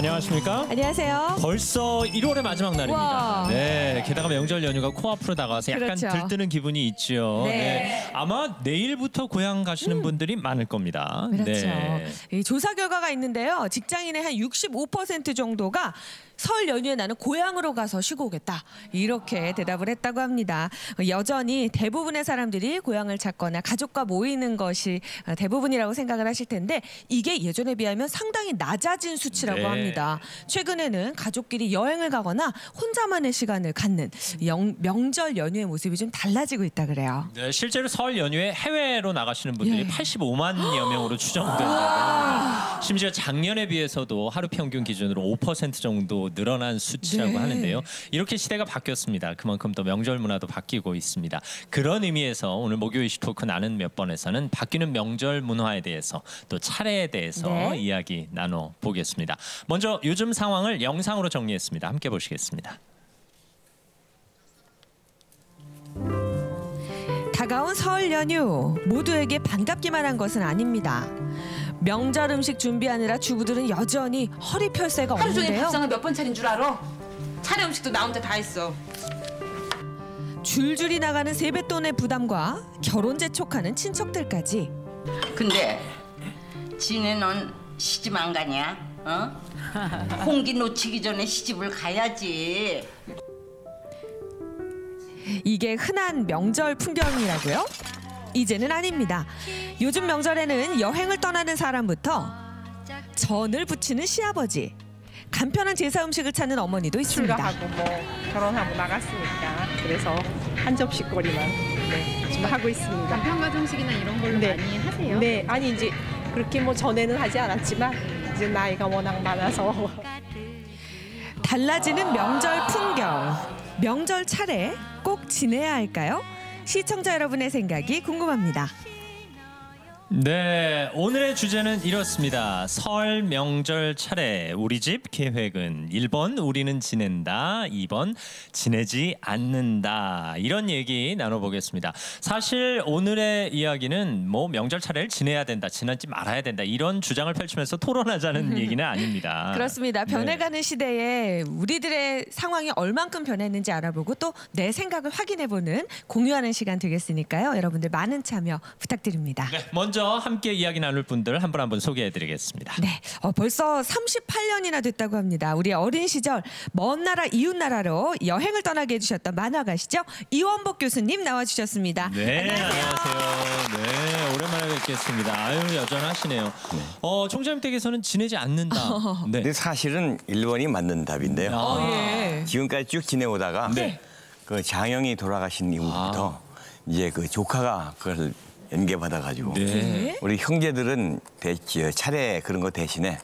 안녕하십니까? 안녕하세요. 벌써 1월의 마지막 날입니다. 와. 네, 게다가 명절 연휴가 코앞으로 다가와서 약간 그렇죠. 들뜨는 기분이 있죠. 네. 아마 내일부터 고향 가시는 분들이 많을 겁니다. 그렇죠. 네. 이 조사 결과가 있는데요. 직장인의 한 65% 정도가 설 연휴에 나는 고향으로 가서 쉬고 오겠다. 이렇게 대답을 했다고 합니다. 여전히 대부분의 사람들이 고향을 찾거나 가족과 모이는 것이 대부분이라고 생각을 하실 텐데 이게 예전에 비하면 상당히 낮아진 수치라고 네. 합니다. 최근에는 가족끼리 여행을 가거나 혼자만의 시간을 갖는 명절 연휴의 모습이 좀 달라지고 있다 그래요. 네, 실제로 설 연휴에 해외로 나가시는 분들이 85만여 명으로 추정된다고 합니다. 심지어 작년에 비해서도 하루 평균 기준으로 5% 정도 늘어난 수치라고 네. 하는데요. 이렇게 시대가 바뀌었습니다. 그만큼 또 명절 문화도 바뀌고 있습니다. 그런 의미에서 오늘 목요 이슈 토크 나는 몇 번에서는 바뀌는 명절 문화에 대해서 또 차례에 대해서 네. 이야기 나눠보겠습니다. 먼저 요즘 상황을 영상으로 정리했습니다. 함께 보시겠습니다. 다가온 설 연휴 모두에게 반갑기만 한 것은 아닙니다. 명절 음식 준비하느라 주부들은 여전히 허리 펼 새가 하루 종일 없는데요. 밥상을 몇 번 차린 줄 알아? 차례 음식도 나 혼자 다 했어. 줄줄이 나가는 세뱃돈의 부담과 결혼 재촉하는 친척들까지. 근데 지네는 시집 안 가냐? 어? 홍기 놓치기 전에 시집을 가야지. 이게 흔한 명절 풍경이라고요? 이제는 아닙니다. 요즘 명절에는 여행을 떠나는 사람부터 전을 부치는 시아버지, 간편한 제사 음식을 찾는 어머니도 있습니다. 출가하고 뭐 결혼하고 나갔으니까 그래서 한 접시거리만 지금 하고 있습니다. 간편 가정식이나 이런 걸로 네. 많이 하세요? 네, 아니 이제 그렇게 뭐 전에는 하지 않았지만 이제 나이가 워낙 많아서 달라지는 명절 풍경, 명절 차례 꼭 지내야 할까요? 시청자 여러분의 생각이 궁금합니다. 네, 오늘의 주제는 이렇습니다. 설 명절 차례 우리 집 계획은 1번 우리는 지낸다, 2번 지내지 않는다. 이런 얘기 나눠보겠습니다. 사실 오늘의 이야기는 뭐 명절 차례를 지내야 된다, 지내지 말아야 된다 이런 주장을 펼치면서 토론하자는 얘기는 아닙니다. 그렇습니다. 변해가는 시대에 우리들의 상황이 얼만큼 변했는지 알아보고 또 내 생각을 확인해보는 공유하는 시간 되겠으니까요. 여러분들 많은 참여 부탁드립니다. 네, 먼저 함께 이야기 나눌 분들 한 분 한 분 소개해드리겠습니다. 네, 벌써 38년이나 됐다고 합니다. 우리 어린 시절 먼 나라 이웃 나라로 여행을 떠나게 해주셨던 만화가시죠. 이원복 교수님 나와주셨습니다. 네, 안녕하세요. 네, 오랜만에 뵙겠습니다. 아유, 여전하시네요. 네. 총장님 댁에서는 지내지 않는다. 네. 근데 사실은 1번이 맞는 답인데요. 예. 지금까지 쭉 지내오다가 네. 그 장형이 돌아가신 이후부터 이제 그 조카가 그걸 연계받아가지고 네. 우리 형제들은 차례 그런 거 대신에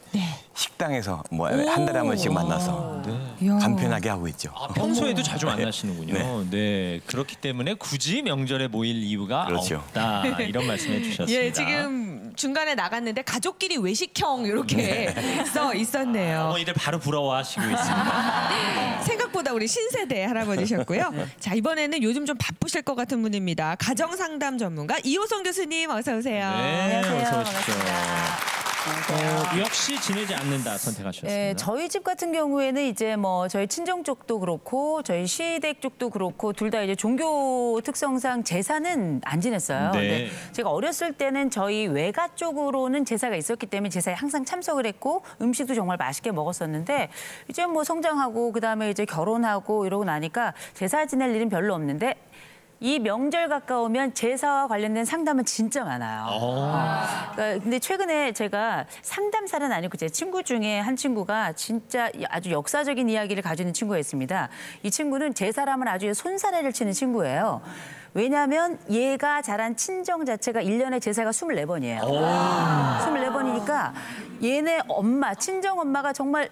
식당에서 뭐 한 달에 한 번씩 만나서 이야. 간편하게 하고 있죠. 아, 평소에도 자주 만나시는군요. 네. 네, 그렇기 때문에 굳이 명절에 모일 이유가 그렇죠. 없다. 이런 말씀해 주셨습니다. 예, 지금 중간에 나갔는데 가족끼리 외식형 이렇게 써 있었네요. 어머니들 바로 부러워하시고 있습니다. 생각보다 우리 신세대 할아버지셨고요. 자, 이번에는 요즘 좀 바쁘실 것 같은 분입니다. 가정상담 전문가 이호성 교수님 어서 오세요. 네, 어서 오십시오. 역시 지내지 않는다 선택하셨습니다. 네, 저희 집 같은 경우에는 이제 뭐 저희 친정 쪽도 그렇고 저희 시댁 쪽도 그렇고 둘 다 이제 종교 특성상 제사는 안 지냈어요. 네. 근데 제가 어렸을 때는 저희 외가 쪽으로는 제사가 있었기 때문에 제사에 항상 참석을 했고 음식도 정말 맛있게 먹었었는데 이제 뭐 성장하고 그다음에 이제 결혼하고 이러고 나니까 제사 지낼 일은 별로 없는데 이 명절 가까우면 제사와 관련된 상담은 진짜 많아요. 그러니까 근데 최근에 제가 상담사는 아니고 제 친구 중에 한 친구가 진짜 아주 역사적인 이야기를 가지고 있는 친구가 있습니다. 이 친구는 제 사람을 아주 손사래를 치는 친구예요. 왜냐하면 얘가 자란 친정 자체가 1년에 제사가 24번이에요. 24번이니까 얘네 엄마, 친정 엄마가 정말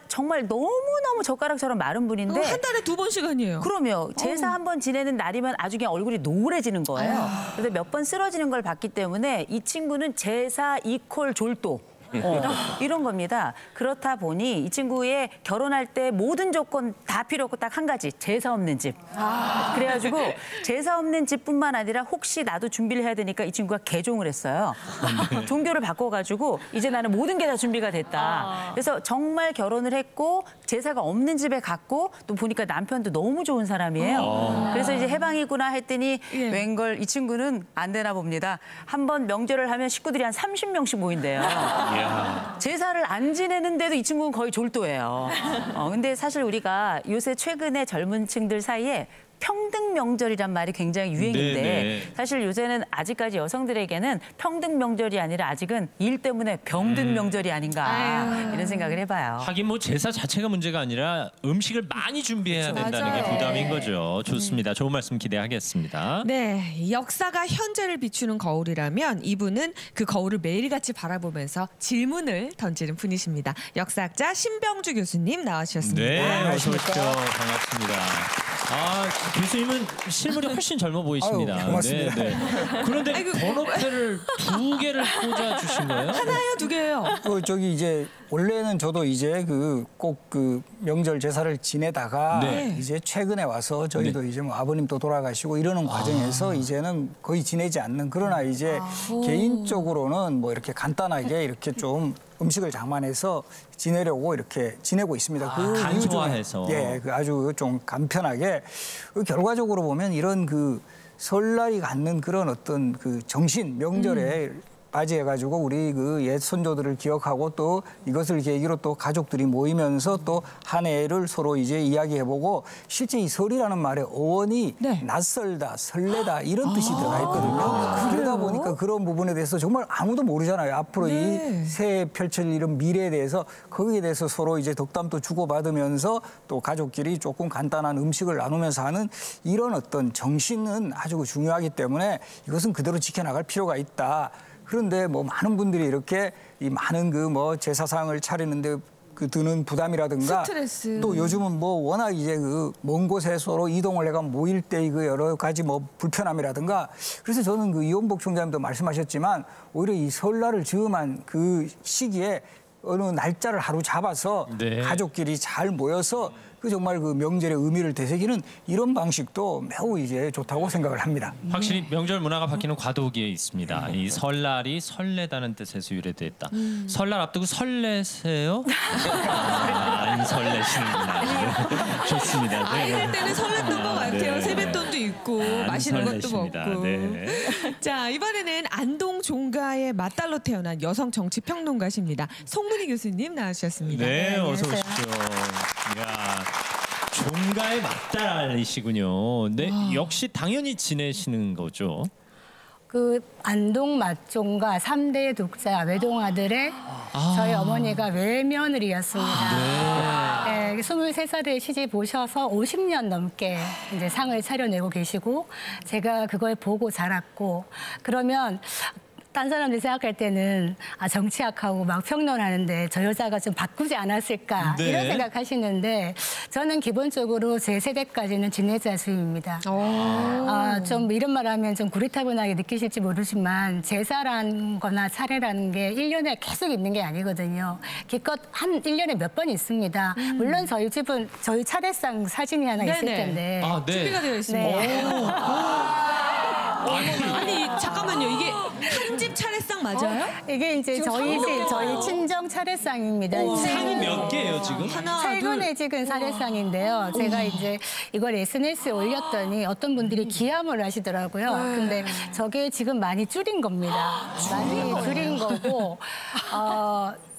너무너무 젓가락처럼 마른 분인데 한 달에 2번씩 아니에요. 그럼요. 제사 한 번 지내는 날이면 아주 그냥 얼굴이 노래지는 거예요. 그래서 몇 번 쓰러지는 걸 봤기 때문에 이 친구는 제사 이퀄 졸도. 이런 겁니다. 그렇다 보니 이 친구의 결혼할 때 모든 조건 다 필요 없고 딱 한 가지, 제사 없는 집. 그래가지고 제사 없는 집뿐만 아니라 혹시 나도 준비를 해야 되니까 이 친구가 개종을 했어요. 종교를 바꿔가지고 이제 나는 모든 게 다 준비가 됐다. 그래서 정말 결혼을 했고 제사가 없는 집에 갔고 또 보니까 남편도 너무 좋은 사람이에요. 그래서 이제 해방이구나 했더니 웬걸 이 친구는 안 되나 봅니다. 한번 명절을 하면 식구들이 한 30명씩 모인대요. 제사를 안 지내는데도 이 친구는 거의 졸도예요. 근데 사실 우리가 요새 최근에 젊은 층들 사이에 평등 명절이란 말이 굉장히 유행인데 네네. 사실 요새는 아직까지 여성들에게는 평등 명절이 아니라 아직은 일 때문에 병든 명절이 아닌가 이런 생각을 해봐요. 하긴 뭐 제사 자체가 문제가 아니라 음식을 많이 준비해야 된다는 게 맞아요. 부담인 거죠. 좋습니다. 좋은 말씀 기대하겠습니다. 네, 역사가 현재를 비추는 거울이라면 이분은 그 거울을 매일같이 바라보면서 질문을 던지는 분이십니다. 역사학자 신병주 교수님 나와주셨습니다. 네, 어서 오십시오. 반갑습니다. 아, 교수님은 실물이 훨씬 젊어 보이십니다. 아유, 고맙습니다. 네, 네. 그런데 번호표를 2개를 꽂아 주신 거예요? 하나요, 2개요? 저기 이제 원래는 저도 이제 꼭 그 명절 제사를 지내다가 네. 이제 최근에 와서 저희도 이제 뭐 아버님도 돌아가시고 이러는 과정에서 이제는 거의 지내지 않는, 그러나 이제 개인적으로는 뭐 이렇게 간단하게 이렇게 좀 음식을 장만해서 지내려고 이렇게 지내고 있습니다. 그 이유 중에 간소화해서. 그 아주 좀 간편하게 결과적으로 보면 이런 그 설날이 갖는 그런 어떤 그 정신, 명절에 맞이해가지고 우리 그 옛 선조들을 기억하고 또 이것을 계기로 또 가족들이 모이면서 또 한 해를 서로 이제 이야기해보고, 실제 이 설이라는 말의 어원이 낯설다, 설레다 이런 뜻이 들어가 있거든요. 그러다 보니까 그런 부분에 대해서 정말 아무도 모르잖아요. 앞으로 이 새해 펼칠 이런 미래에 대해서, 거기에 대해서 서로 이제 덕담도 주고받으면서 또 가족끼리 조금 간단한 음식을 나누면서 하는 이런 어떤 정신은 아주 중요하기 때문에 이것은 그대로 지켜나갈 필요가 있다. 그런데 뭐 많은 분들이 이렇게 이 많은 그 뭐 제사상을 차리는데 그 드는 부담이라든가 스트레스. 또 요즘은 뭐 워낙 이제 그 먼 곳에 서로 이동을 해가 모일 때 그 여러 가지 뭐 불편함이라든가, 그래서 저는 그 이원복 총장님도 말씀하셨지만 오히려 이 설날을 즈음한 그 시기에 어느 날짜를 하루 잡아서 가족끼리 잘 모여서 그 정말 그 명절의 의미를 되새기는 이런 방식도 매우 이제 좋다고 생각을 합니다. 확실히 명절 문화가 바뀌는 과도기에 있습니다. 이 설날이 설레다는 뜻에서 유래됐다. 설날 앞두고 설레세요? 안 설레시는구나. 좋습니다. 아이들 때는 설렜던 것 같아요. 네. 세뱃돈도 있고 안 맛있는 것도 설레십니다. 먹고. 네. 자, 이번에는 안동 종가의 맏딸로 태어난 여성 정치 평론가십니다. 송문희 교수님 나와주셨습니다. 네, 어서 오십시오. 이야, 종가의 맞달이시군요. 네, 역시 당연히 지내시는 거죠. 그 안동 맞종가 3대 독자 외동아들의 저희 어머니가 외며느리였습니다. 네, 23살에 시집 오셔서 50년 넘게 이제 상을 차려내고 계시고, 제가 그걸 보고 자랐고, 그러면 딴 사람들이 생각할 때는 정치학하고 막 평론하는데 저 여자가 좀 바꾸지 않았을까 이런 생각하시는데, 저는 기본적으로 제 세대까지는 지내자주의입니다. 좀 이런 말하면 좀 구리타분하게 느끼실지 모르지만 제사라는 거나 차례라는 게 1년에 계속 있는 게 아니거든요. 기껏 한 1년에 몇 번 있습니다. 물론 저희 집은 저희 차례상 사진이 하나 있을 텐데. 준비가 되어 있습니다. 아니 잠깐만요, 이게 한 집 차례상 맞아요? 이게 이제 저희 집, 저희 친정 차례상입니다. 상이 몇 개예요 지금? 최근에 찍은 차례상인데요. 제가 이제 이걸 SNS에 올렸더니 어떤 분들이 기함을 하시더라고요. 근데 저게 지금 많이 줄인 겁니다. 많이 줄인 거고,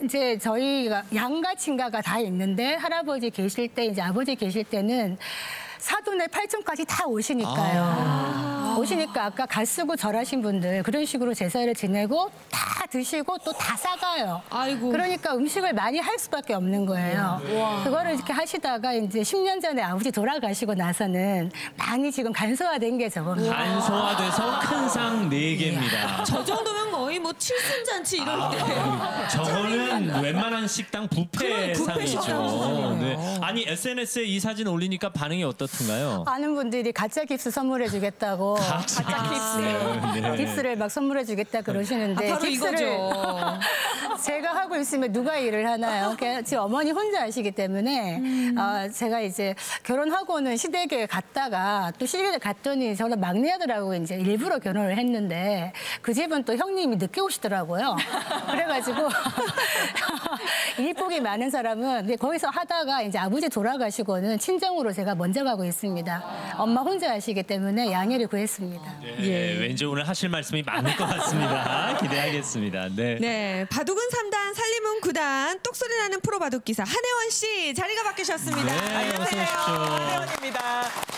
이제 저희가 양가 친가가 다 있는데 할아버지 계실 때, 이제 아버지 계실 때는 사돈의 팔촌까지 다 오시니까요. 오시니까 아까 갓 쓰고 절하신 분들 그런 식으로 제사를 지내고 다 드시고 또 다 싸가요. 아이고. 그러니까 음식을 많이 할 수밖에 없는 거예요. 그거를 이렇게 하시다가 이제 10년 전에 아버지 돌아가시고 나서는 많이 지금 간소화된 게 저겁니다. 간소화돼서 큰 상 4개입니다. 저 정도면 거의 뭐 칠순잔치 이럴 때. 저거는 웬만한 식당 뷔페 뷔페 상이죠. 식당이에요. 네. 아니 SNS에 이 사진 올리니까 반응이 어떻든가요? 아는 분들이 가짜 깁스 선물해 주겠다고. 가짜 깁스. 깁스를 막 선물해 주겠다 그러시는데 바로 깁스를 이거죠. 제가 하고 있으면 누가 일을 하나요? 지금 어머니 혼자 하시기 때문에 제가 이제 결혼하고는 시댁에 갔다가 또 시댁에 갔더니 저는 막내 아들하고 이제 일부러 결혼을 했는데 그 집은 또 형님이 늦게 오시더라고요. 그래가지고 일복이 많은 사람은 이제 거기서 하다가 이제 아버지 돌아가시고는 친정으로 제가 먼저 가고 있습니다. 엄마 혼자 하시기 때문에 양해를 구했습니다. 네, 왠지 오늘 하실 말씀이 많을 것 같습니다. 기대하겠습니다. 네. 네, 바둑은 3단, 살림은 9단, 똑소리 나는 프로 바둑 기사 한혜원 씨 자리가 바뀌셨습니다. 네, 어서 오십시오. 한혜원입니다.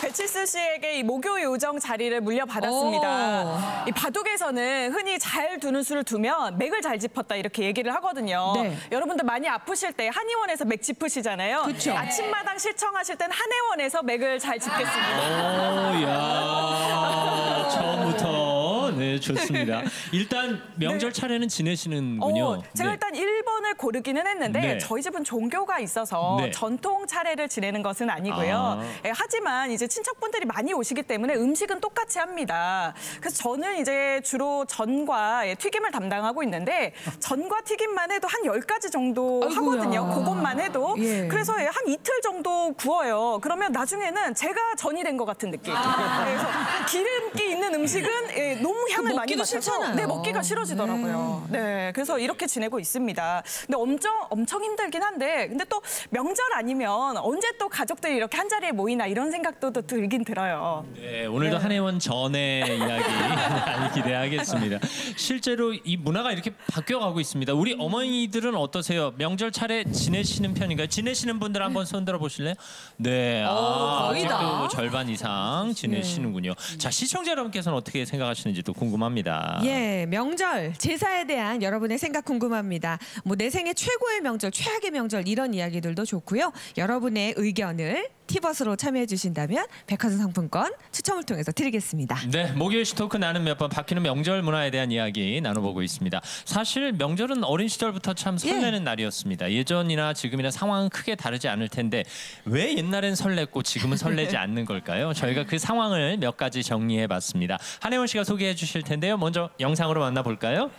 배칠수 씨에게 이 목요 요정 자리를 물려받았습니다. 이 바둑에서는 흔히 잘 두는 수를 두면 맥을 잘 짚었다 이렇게 얘기를 하거든요. 네. 여러분들 많이 아프실 때 한의원에서 맥 짚으시잖아요. 그쵸. 아침마당 실청하실 땐 한의원에서 맥을 잘 짚겠습니다. 오, 야, 처음부터 네 좋습니다. 일단 명절 차례는 지내시는군요. 제가 네. 일단 1번을 고르기는 했는데 네. 저희 집은 종교가 있어서 네. 전통 차례를 지내는 것은 아니고요. 예, 하지만 이제 친척분들이 많이 오시기 때문에 음식은 똑같이 합니다. 그래서 저는 이제 주로 전과 튀김을 담당하고 있는데 전과 튀김만 해도 한 10가지 정도 아이고야. 하거든요. 그것만 해도. 예. 그래서 한 이틀 정도 구워요. 그러면 나중에는 제가 전이 된 것 같은 느낌. 그래서 기름기 있는 음식은 너무 향을 많이 먹기도 맡아서 싫잖아요. 네, 먹기가 싫어지더라고요. 네, 그래서 이렇게 지내고 있습니다. 근데 엄청 힘들긴 한데 근데 또 명절 아니면 언제 또 가족들이 이렇게 한 자리에 모이나 이런 생각도 또 들긴 들어요. 네, 오늘도 한혜원 전의 이야기 많이 기대하겠습니다. 실제로 이 문화가 이렇게 바뀌어가고 있습니다. 우리 어머니들은 어떠세요? 명절 차례 지내시는 편인가요? 지내시는 분들 한번 손들어 보실래요? 네, 거의 다. 아직도 절반 이상 지내시는군요. 자, 시청자 여러분께서는 어떻게 생각하시는지 또 궁금합니다. 예, 명절, 제사에 대한 여러분의 생각 궁금합니다. 뭐 내 생애 최고의 명절, 최악의 명절 이런 이야기들도 좋고요. 여러분의 의견을 티벗으로 참여해 주신다면 백화점 상품권 추첨을 통해서 드리겠습니다. 네, 목요일 시토크 나는 몇 번 바뀌는 명절 문화에 대한 이야기 나눠보고 있습니다. 사실 명절은 어린 시절부터 참 설레는 날이었습니다. 예전이나 지금이나 상황은 크게 다르지 않을 텐데 왜 옛날엔 설렜고 지금은 설레지 않는 걸까요? 저희가 그 상황을 몇 가지 정리해봤습니다. 한혜원 씨가 소개해 주실 텐데요. 먼저 영상으로 만나볼까요?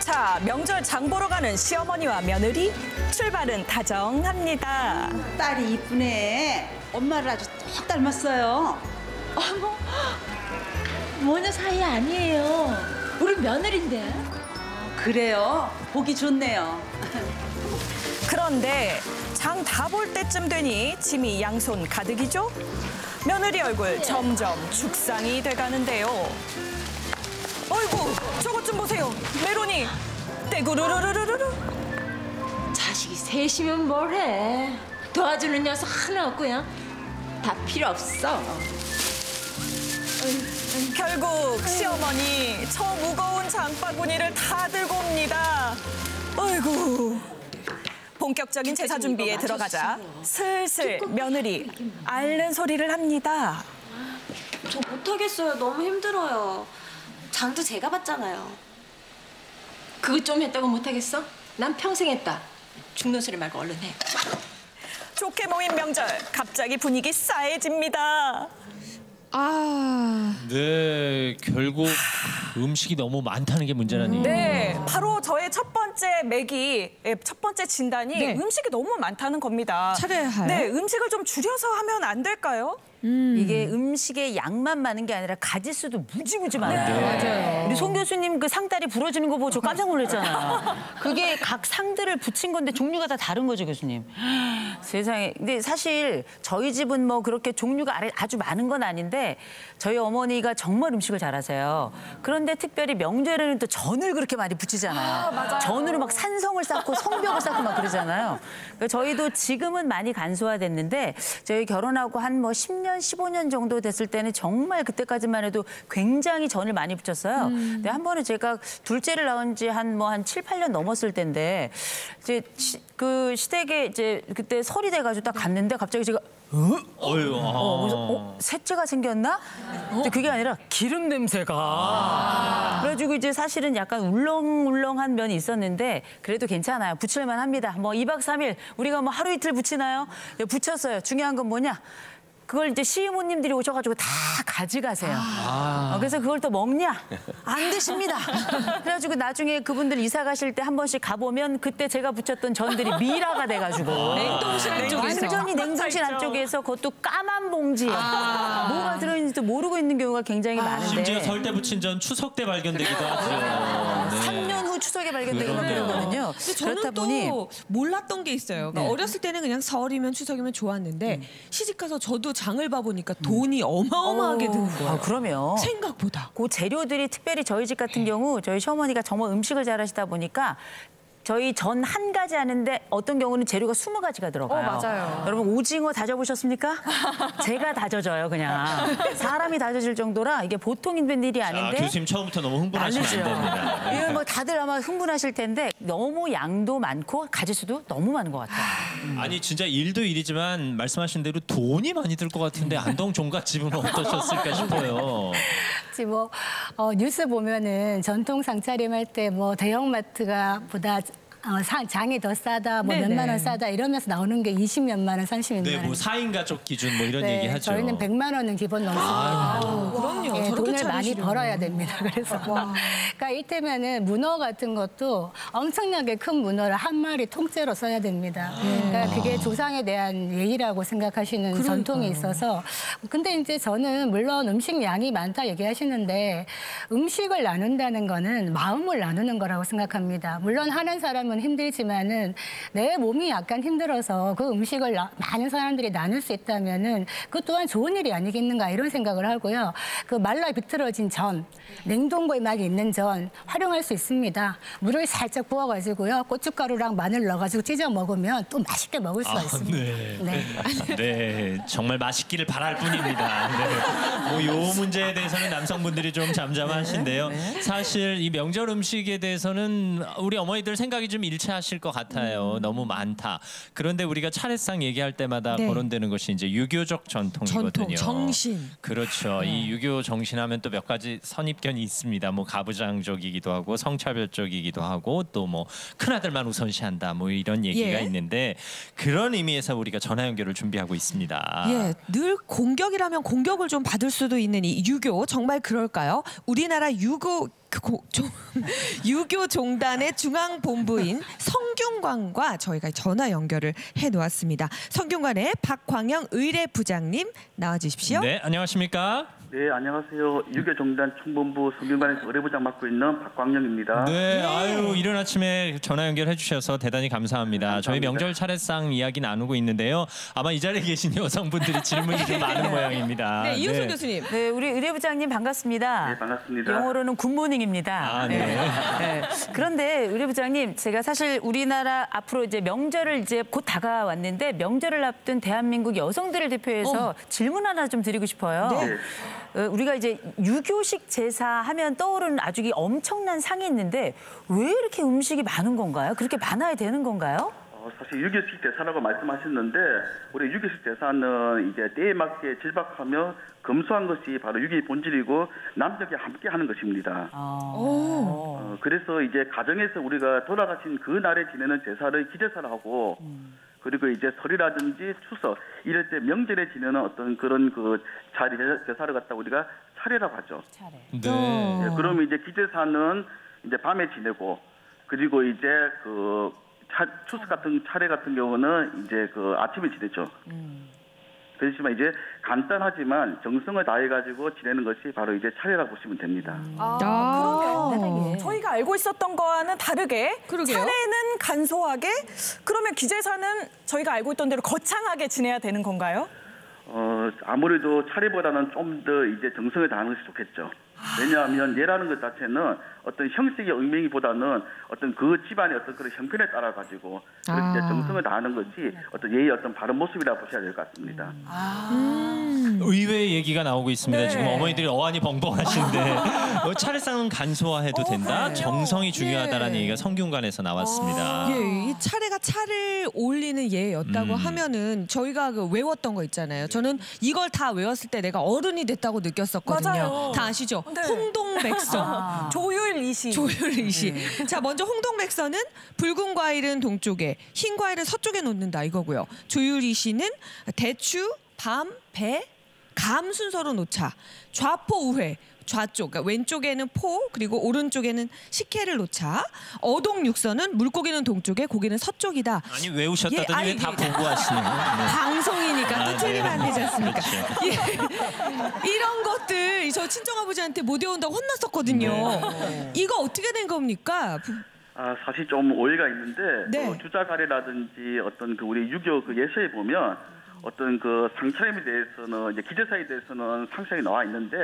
자, 명절 장 보러 가는 시어머니와 며느리 출발은 다정합니다. 딸이 이쁘네. 엄마를 아주 똑 닮았어요. 어머, 모녀 사이 아니에요. 우리 며느리인데. 그래요? 보기 좋네요. 그런데 장 다 볼 때쯤 되니 짐이 양손 가득이죠? 며느리 얼굴 점점 죽상이 돼가는데요. 어이구, 저것 좀 보세요. 메로니 떼구르르르르르. 자식이 셋이면 뭘해. 도와주는 녀석 하나 없고요. 다 필요 없어. 결국 시어머니 저 무거운 장바구니를 다 들고 옵니다. 어이구. 본격적인 제사 준비에 들어가자 슬슬 며느리 앓는 소리를 합니다. 저 못하겠어요. 너무 힘들어요. 장도 제가 봤잖아요. 그거 좀 했다고 못하겠어? 난 평생 했다. 죽는 소리 말고 얼른 해. 좋게 모인 명절 갑자기 분위기 싸해집니다. 네, 결국 음식이 너무 많다는 게 문제라니. 네, 바로 저의 첫 번째 맥이 첫 번째 진단이 네. 음식이 너무 많다는 겁니다. 차례할? 네, 음식을 좀 줄여서 하면 안 될까요? 이게 음식의 양만 많은 게 아니라 가짓수도 무지무지 많아요. 맞아요. 우리 송 교수님 그 상다리 부러지는 거 보고 저 깜짝 놀랐잖아요. 그게 각 상들을 붙인 건데 종류가 다 다른 거죠, 교수님. 세상에. 근데 사실 저희 집은 뭐 그렇게 종류가 아주 많은 건 아닌데 저희 어머니가 정말 음식을 잘하세요. 그런데 특별히 명절에는 또 전을 그렇게 많이 붙이잖아요. 전으로 막 산성을 쌓고 성벽을 쌓고 막 그러잖아요. 그러니까 저희도 지금은 많이 간소화됐는데 저희 결혼하고 한 뭐 10년 15년 정도 됐을 때는 정말 그때까지만 해도 굉장히 전을 많이 붙였어요. 근데 한 번은 제가 둘째를 낳은 지 한 7, 8년 넘었을 때인데 이제 그 시댁에 이제 그때 설이 돼가지고 딱 갔는데 갑자기 제가 그래서 셋째가 생겼나? 근데 그게 아니라 기름 냄새가. 그래가지고 이제 사실은 약간 울렁울렁한 면이 있었는데 그래도 괜찮아요. 붙일만 합니다. 뭐 2박 3일 우리가 뭐 하루 이틀 붙이나요? 네, 붙였어요. 중요한 건 뭐냐? 그걸 이제 시부모님들이 오셔가지고 다 가져가세요. 그래서 그걸 또 먹냐? 안 드십니다. 그래가지고 나중에 그분들 이사 가실 때 한 번씩 가보면 그때 제가 붙였던 전들이 미라가 돼가지고 냉동실 안쪽에서. 완전히 냉동실 안쪽에서 그것도 까만 봉지에 뭐가 들어있는지도 모르고 있는 경우가 굉장히 많은데. 심지어 설 때 붙인 전 추석 때 발견되기도 하죠. 3년 후 추석에 발견되고 막 그러거든요. 근데 저는 또 몰랐던 게 있어요. 그러니까 어렸을 때는 그냥 설이면 추석이면 좋았는데 시집 가서 저도 장을 봐보니까 돈이 어마어마하게 드는 거예요. 그러면 생각보다. 그 재료들이 특별히 저희 집 같은 경우 저희 시어머니가 정말 음식을 잘하시다 보니까 저희 전 한 가지 하는데 어떤 경우는 재료가 20가지가 들어가요. 맞아요. 여러분 오징어 다져보셨습니까? 제가 다져져요 그냥. 사람이 다져질 정도라 이게 보통 힘든 일이 아닌데. 교수님 처음부터 너무 흥분하시면 안 됩니다. 이건 뭐 다들 아마 흥분하실 텐데 너무 양도 많고 가짓수도 너무 많은 것 같아요. 아니 진짜 일도 일이지만 말씀하신 대로 돈이 많이 들 것 같은데 안동 종갓집은 어떠셨을까 싶어요. 뭐 뉴스 보면은 전통 상차림할 때 뭐 대형마트가 보다 장이 더 싸다, 뭐 몇만 원 싸다 이러면서 나오는 게 20몇만 원, 30몇만 원. 네, 뭐 4인 가족 기준 뭐 이런 얘기 하죠. 저희는 100만 원은 기본 넘습니다. 그럼요. 예, 저렇게 돈을 많이 차리시려면. 벌어야 됩니다. 그래서 그러니까 이를테면은 문어 같은 것도 엄청나게 큰 문어를 한 마리 통째로 써야 됩니다. 그러니까 그게 조상에 대한 예의라고 생각하시는 전통이 있어서. 근데 이제 저는 물론 음식 양이 많다 얘기하시는데 음식을 나눈다는 거는 마음을 나누는 거라고 생각합니다. 물론 하는 사람은 힘들지만은 내 몸이 약간 힘들어서 그 음식을 많은 사람들이 나눌 수 있다면은 그 또한 좋은 일이 아니겠는가 이런 생각을 하고요. 그 말라 비틀어진 전, 냉동고에 막 있는 전 활용할 수 있습니다. 물을 살짝 부어가지고요. 고춧가루랑 마늘 넣어가지고 찢어 먹으면 또 맛있게 먹을 수가 있습니다. 네, 정말 맛있기를 바랄 뿐입니다. 네. 뭐 요 문제에 대해서는 남성분들이 좀 잠잠하신데요. 사실 이 명절 음식에 대해서는 우리 어머니들 생각이 좀 일치하실 것 같아요. 너무 많다. 그런데 우리가 차례상 얘기할 때마다 거론되는 것이 이제 유교적 전통이거든요. 정신. 그렇죠. 이 유교 정신하면 또 몇 가지 선입견이 있습니다. 뭐 가부장적이기도 하고 성차별적이기도 하고 또 뭐 큰아들만 우선시한다 뭐 이런 얘기가 있는데 그런 의미에서 우리가 전화 연결을 준비하고 있습니다. 예, 늘 공격이라면 공격을 좀 받을 수도 있는 이 유교 정말 그럴까요? 우리나라 유교종단의 중앙본부인 성균관과 저희가 전화 연결을 해놓았습니다. 성균관의 박광영 의례부장님 나와주십시오. 네, 안녕하십니까? 네, 안녕하세요. 유교종단 총본부 성균관에서 의례부장 맡고 있는 박광영입니다. 네, 아유 이른 아침에 전화 연결해 주셔서 대단히 감사합니다. 저희 명절 차례상 이야기 나누고 있는데요. 아마 이 자리에 계신 여성분들이 질문이 좀 많은 모양입니다. 네, 이효선 교수님. 네, 우리 의례부장님 반갑습니다. 네, 반갑습니다. 영어로는 굿모닝입니다. 네. 그런데 의례부장님, 제가 사실 우리나라 앞으로 이제 명절을 이제 곧 다가왔는데 명절을 앞둔 대한민국 여성들을 대표해서 질문 하나 좀 드리고 싶어요. 네. 우리가 이제 유교식 제사 하면 떠오르는 아주 엄청난 상이 있는데 왜 이렇게 음식이 많은 건가요? 그렇게 많아야 되는 건가요? 사실 유교식 제사라고 말씀하셨는데 우리 유교식 제사는 이제 때에 맞게 질박하며 검소한 것이 바로 유교의 본질이고 남녀가 함께 하는 것입니다. 그래서 이제 가정에서 우리가 돌아가신 그 날에 지내는 제사를 기제사를 하고 그리고 이제 설이라든지 추석 이럴 때 명절에 지내는 어떤 그런 그 자리 제사를 갖다 우리가 차례라고 하죠. 네. 그러면 이제 기제사는 이제 밤에 지내고 그리고 이제 그 추석 같은 차례 같은 경우는 이제 그 아침에 지내죠. 그렇지만 이제 간단하지만 정성을 다해가지고 지내는 것이 바로 이제 차례라고 보시면 됩니다. 그러면 저희가 알고 있었던 거와는 다르게 그러게요. 차례는 간소하게 그러면 기제사는 저희가 알고 있던 대로 거창하게 지내야 되는 건가요? 아무래도 차례보다는 좀 더 이제 정성을 다하는 것이 좋겠죠. 왜냐하면 예라는 것 자체는 어떤 형식의 의미보다는 어떤 그 집안의 어떤 그런 형편에 따라 가지고 이제 정성을 다하는 것이 어떤 예의 어떤 바른 모습이라고 보셔야 될 것 같습니다. 의외의 얘기가 나오고 있습니다. 네. 지금 어머니들이 어안이 벙벙하신데 차례상은 간소화해도 된다. 정성이 중요하다라는 얘기가 성균관에서 나왔습니다. 예, 이 차례가 차를 올리는 예였다고 하면은 저희가 그 외웠던 거 있잖아요. 저는 이걸 다 외웠을 때 내가 어른이 됐다고 느꼈었거든요. 맞아요. 다 아시죠? 네. 홍동백서. 조율이시. 조율이시. 자, 먼저 홍동백서는 붉은 과일은 동쪽에, 흰 과일은 서쪽에 놓는다 이거고요. 조율이시는 대추, 밤, 배, 감 순서로 놓자. 좌포 우회. 좌쪽, 그러니까 왼쪽에는 포, 그리고 오른쪽에는 식혜를 놓자. 어동 육서는 물고기는 동쪽에, 고기는 서쪽이다. 아니 외우셨다더니 왜 다 보고 하시네요. 네. 방송이니까 또 틀리면 안 되지 않습니까? 그렇죠. 예. 이런 것들 저 친정아버지한테 못 외운다고 혼났었거든요. 네. 이거 어떻게 된 겁니까? 사실 좀 오해가 있는데 네. 주자가래라든지 어떤 그 우리 유교 그 예서에 보면 어떤 그 상차림에 대해서는 이제 기재사에 대해서는 상세하게 나와 있는데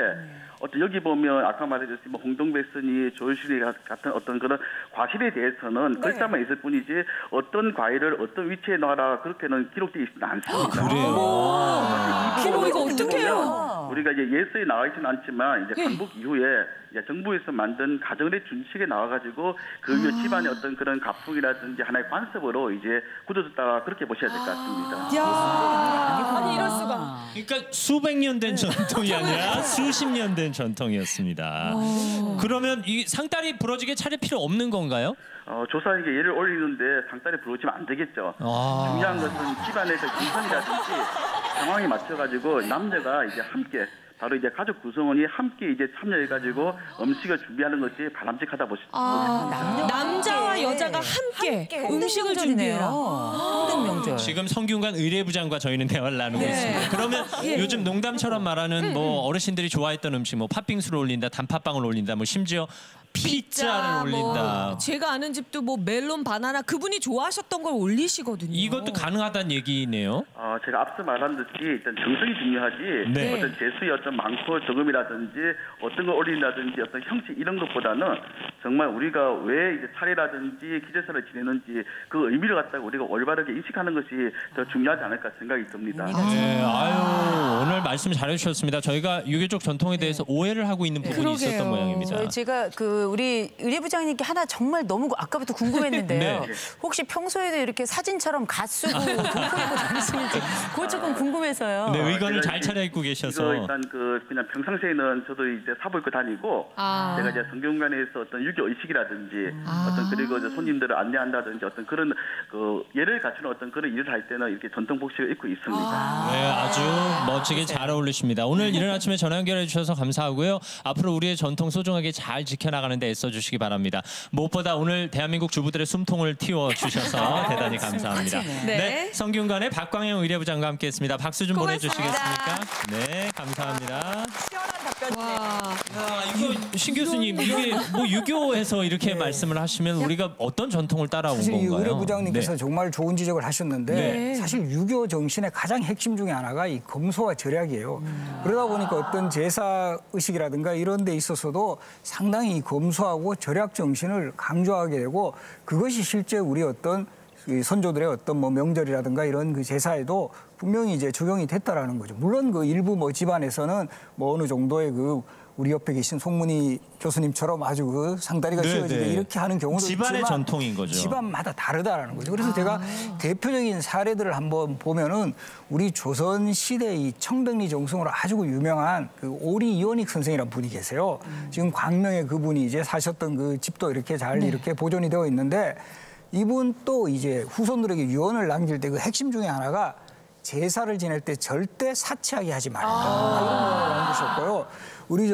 어떤 여기 보면 아까 말해줬듯이 뭐 홍동백선이 조실이 같은 어떤 그런 과실에 대해서는 글자만 있을 뿐이지 어떤 과일을 어떤 위치에 놔라 그렇게는 기록되어 있지는 않습니다. 그래요? 이거 어떻게 해요? 우리가 이제 예서에 나와 있지는 않지만 이제 강복 이후에 이제 정부에서 만든 가정의 준칙에 나와가지고 그 위에 집안의 어떤 그런 가풍이라든지 하나의 관습으로 이제 굳어졌다 그렇게 보셔야 될 것 같습니다. 아니 이럴 수가. 그러니까 수백 년 된 전통이 아니라 수십 년 된 전통이었습니다. 그러면 이 상다리 부러지게 차릴 필요 없는 건가요? 조사에게 예를 올리는데 상다리 부러지면 안 되겠죠. 중요한 것은 집안의 그 기선이라든지 상황에 맞춰가지고 남녀가 이제 함께 바로 이제 가족 구성원이 함께 이제 참여해가지고 음식을 준비하는 것이 바람직하다 보십니다. 남자와 여자가 함께 음식을 준비해라. 명절. 지금 성균관 의례부장과 저희는 대화를 나누고 있습니다. 그러면 요즘 농담처럼 말하는 뭐 어르신들이 좋아했던 음식, 뭐 팥빙수를 올린다, 단팥빵을 올린다, 뭐 심지어 피자를 올린다. 뭐 제가 아는 집도 뭐 멜론, 바나나 그분이 좋아하셨던 걸 올리시거든요. 이것도 가능하다는 얘기네요. 제가 앞서 말한 듯이 일단 정성이 중요하지 네. 어떤 재수의 어떤 많고 적음이라든지 어떤 걸 올린다든지 어떤 형식 이런 것보다는 정말 우리가 왜 이제 차례라든지 기제사를 지내는지 그 의미를 갖다가 우리가 올바르게 인식하는 것이 더 중요하지 않을까 생각이 듭니다. 네, 아유 오늘 말씀 잘해주셨습니다. 저희가 유교적 전통에 대해서 오해를 하고 있는 부분이 있었던 모양입니다. 제가 우리 의례부장님께 하나 정말 너무 아까부터 궁금했는데요. 네. 혹시 평소에도 이렇게 사진처럼 갓 쓰고 돈코 입고 다니시는지 그거 조금 궁금해서요. 네, 의관을 잘 차려입고 계셔서. 이거 일단 그냥 평상시에는 저도 이제 사복 입고 다니고 제가 이제 성균관에서 어떤 유교 의식이라든지 어떤 그리고 이제 손님들을 안내한다든지 어떤 그런 그 예를 갖추는 어떤 그런 일을 할 때는 이렇게 전통 복식을 입고 있습니다. 네, 아주 멋지게 잘 어울리십니다. 오늘 이른 아침에 전화 연결해 주셔서 감사하고요. 앞으로 우리의 전통 소중하게 잘 지켜나가는 데 애써주시기 바랍니다. 무엇보다 오늘 대한민국 주부들의 숨통을 틔워주셔서 대단히 감사합니다. 네, 성균관의 박광영 의례부장과 함께했습니다. 박수 좀 보내주시겠습니까? 네, 감사합니다. 시원한 답변이네요. 이거 신 교수님, 이게 뭐 유교에서 이렇게 말씀을 하시면 우리가 어떤 전통을 따라온 사실 건가요? 이 의례부장님께서 정말 좋은 지적을 하셨는데 사실 유교 정신의 가장 핵심 중에 하나가 이 검소와 절약이에요. 그러다 보니까 어떤 제사 의식이라든가 이런 데 있어서도 상당히 이 검소하고 절약 정신을 강조하게 되고 그것이 실제 우리 어떤 선조들의 어떤 뭐 명절이라든가 이런 그 제사에도 분명히 이제 적용이 됐다라는 거죠. 물론 그 일부 뭐 집안에서는 뭐 어느 정도의 그 우리 옆에 계신 송문희 교수님처럼 아주 그 상다리가 씌워지게 이렇게 하는 경우도 집안의 있지만 전통인 거죠. 집안마다 다르다라는 거죠. 그래서 제가 대표적인 사례들을 한번 보면은 우리 조선 시대 이 청백리 정성으로 아주 유명한 그 오리 이원익 선생이라는 분이 계세요. 지금 광명에 그분이 이제 사셨던 그 집도 이렇게 잘 이렇게 보존이 되어 있는데 이분 또 이제 후손들에게 유언을 남길 때 그 핵심 중에 하나가 제사를 지낼 때 절대 사치하게 하지 말라. 이런 걸 남기셨고요. 우리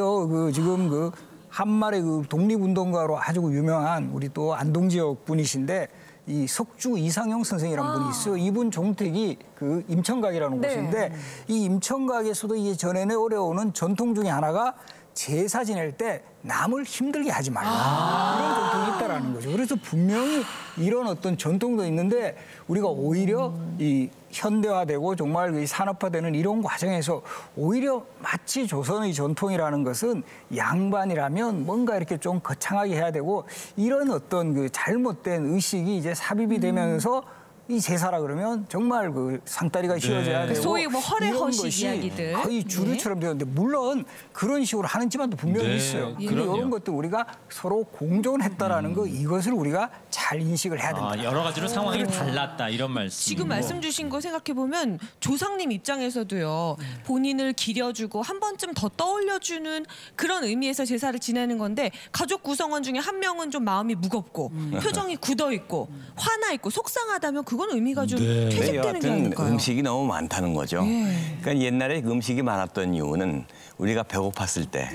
지금 그 한말의 그 독립운동가로 아주 유명한 우리 또 안동 지역 분이신데 이 석주 이상용 선생이라는 분이 있어요. 이분 종택이 그 임천각이라는 곳인데 이 임천각에서도 이게 전해내 오래오는 전통 중에 하나가 제사 지낼 때 남을 힘들게 하지 말라. 이런 전통이 있다라는 거죠. 그래서 분명히 이런 어떤 전통도 있는데 우리가 오히려 이 현대화되고 정말 이 산업화되는 이런 과정에서 오히려 마치 조선의 전통이라는 것은 양반이라면 뭔가 이렇게 좀 거창하게 해야 되고 이런 어떤 그 잘못된 의식이 이제 삽입이 되면서 이 제사라 그러면 정말 그 상다리가 씌워져야 되고 소위 뭐 허례허식 이야기들 거의 주류처럼 되는데 물론 그런 식으로 하는 집안도 분명히 있어요. 그런데 이런 것들 우리가 서로 공존했다라는 거 이것을 우리가 잘 인식을 해야 된다. 여러 가지로 상황이 달랐다 이런 말씀. 지금 말씀 주신 거 생각해 보면 조상님 입장에서도요 본인을 기려주고 한 번쯤 더 떠올려주는 그런 의미에서 제사를 지내는 건데 가족 구성원 중에 한 명은 좀 마음이 무겁고 표정이 굳어 있고 화나 있고 속상하다면 그 그건 의미가 좀 네, 퇴색되는 게 여하튼 아닐까요? 음식이 너무 많다는 거죠. 예. 그러니까 옛날에 음식이 많았던 이유는 우리가 배고팠을 때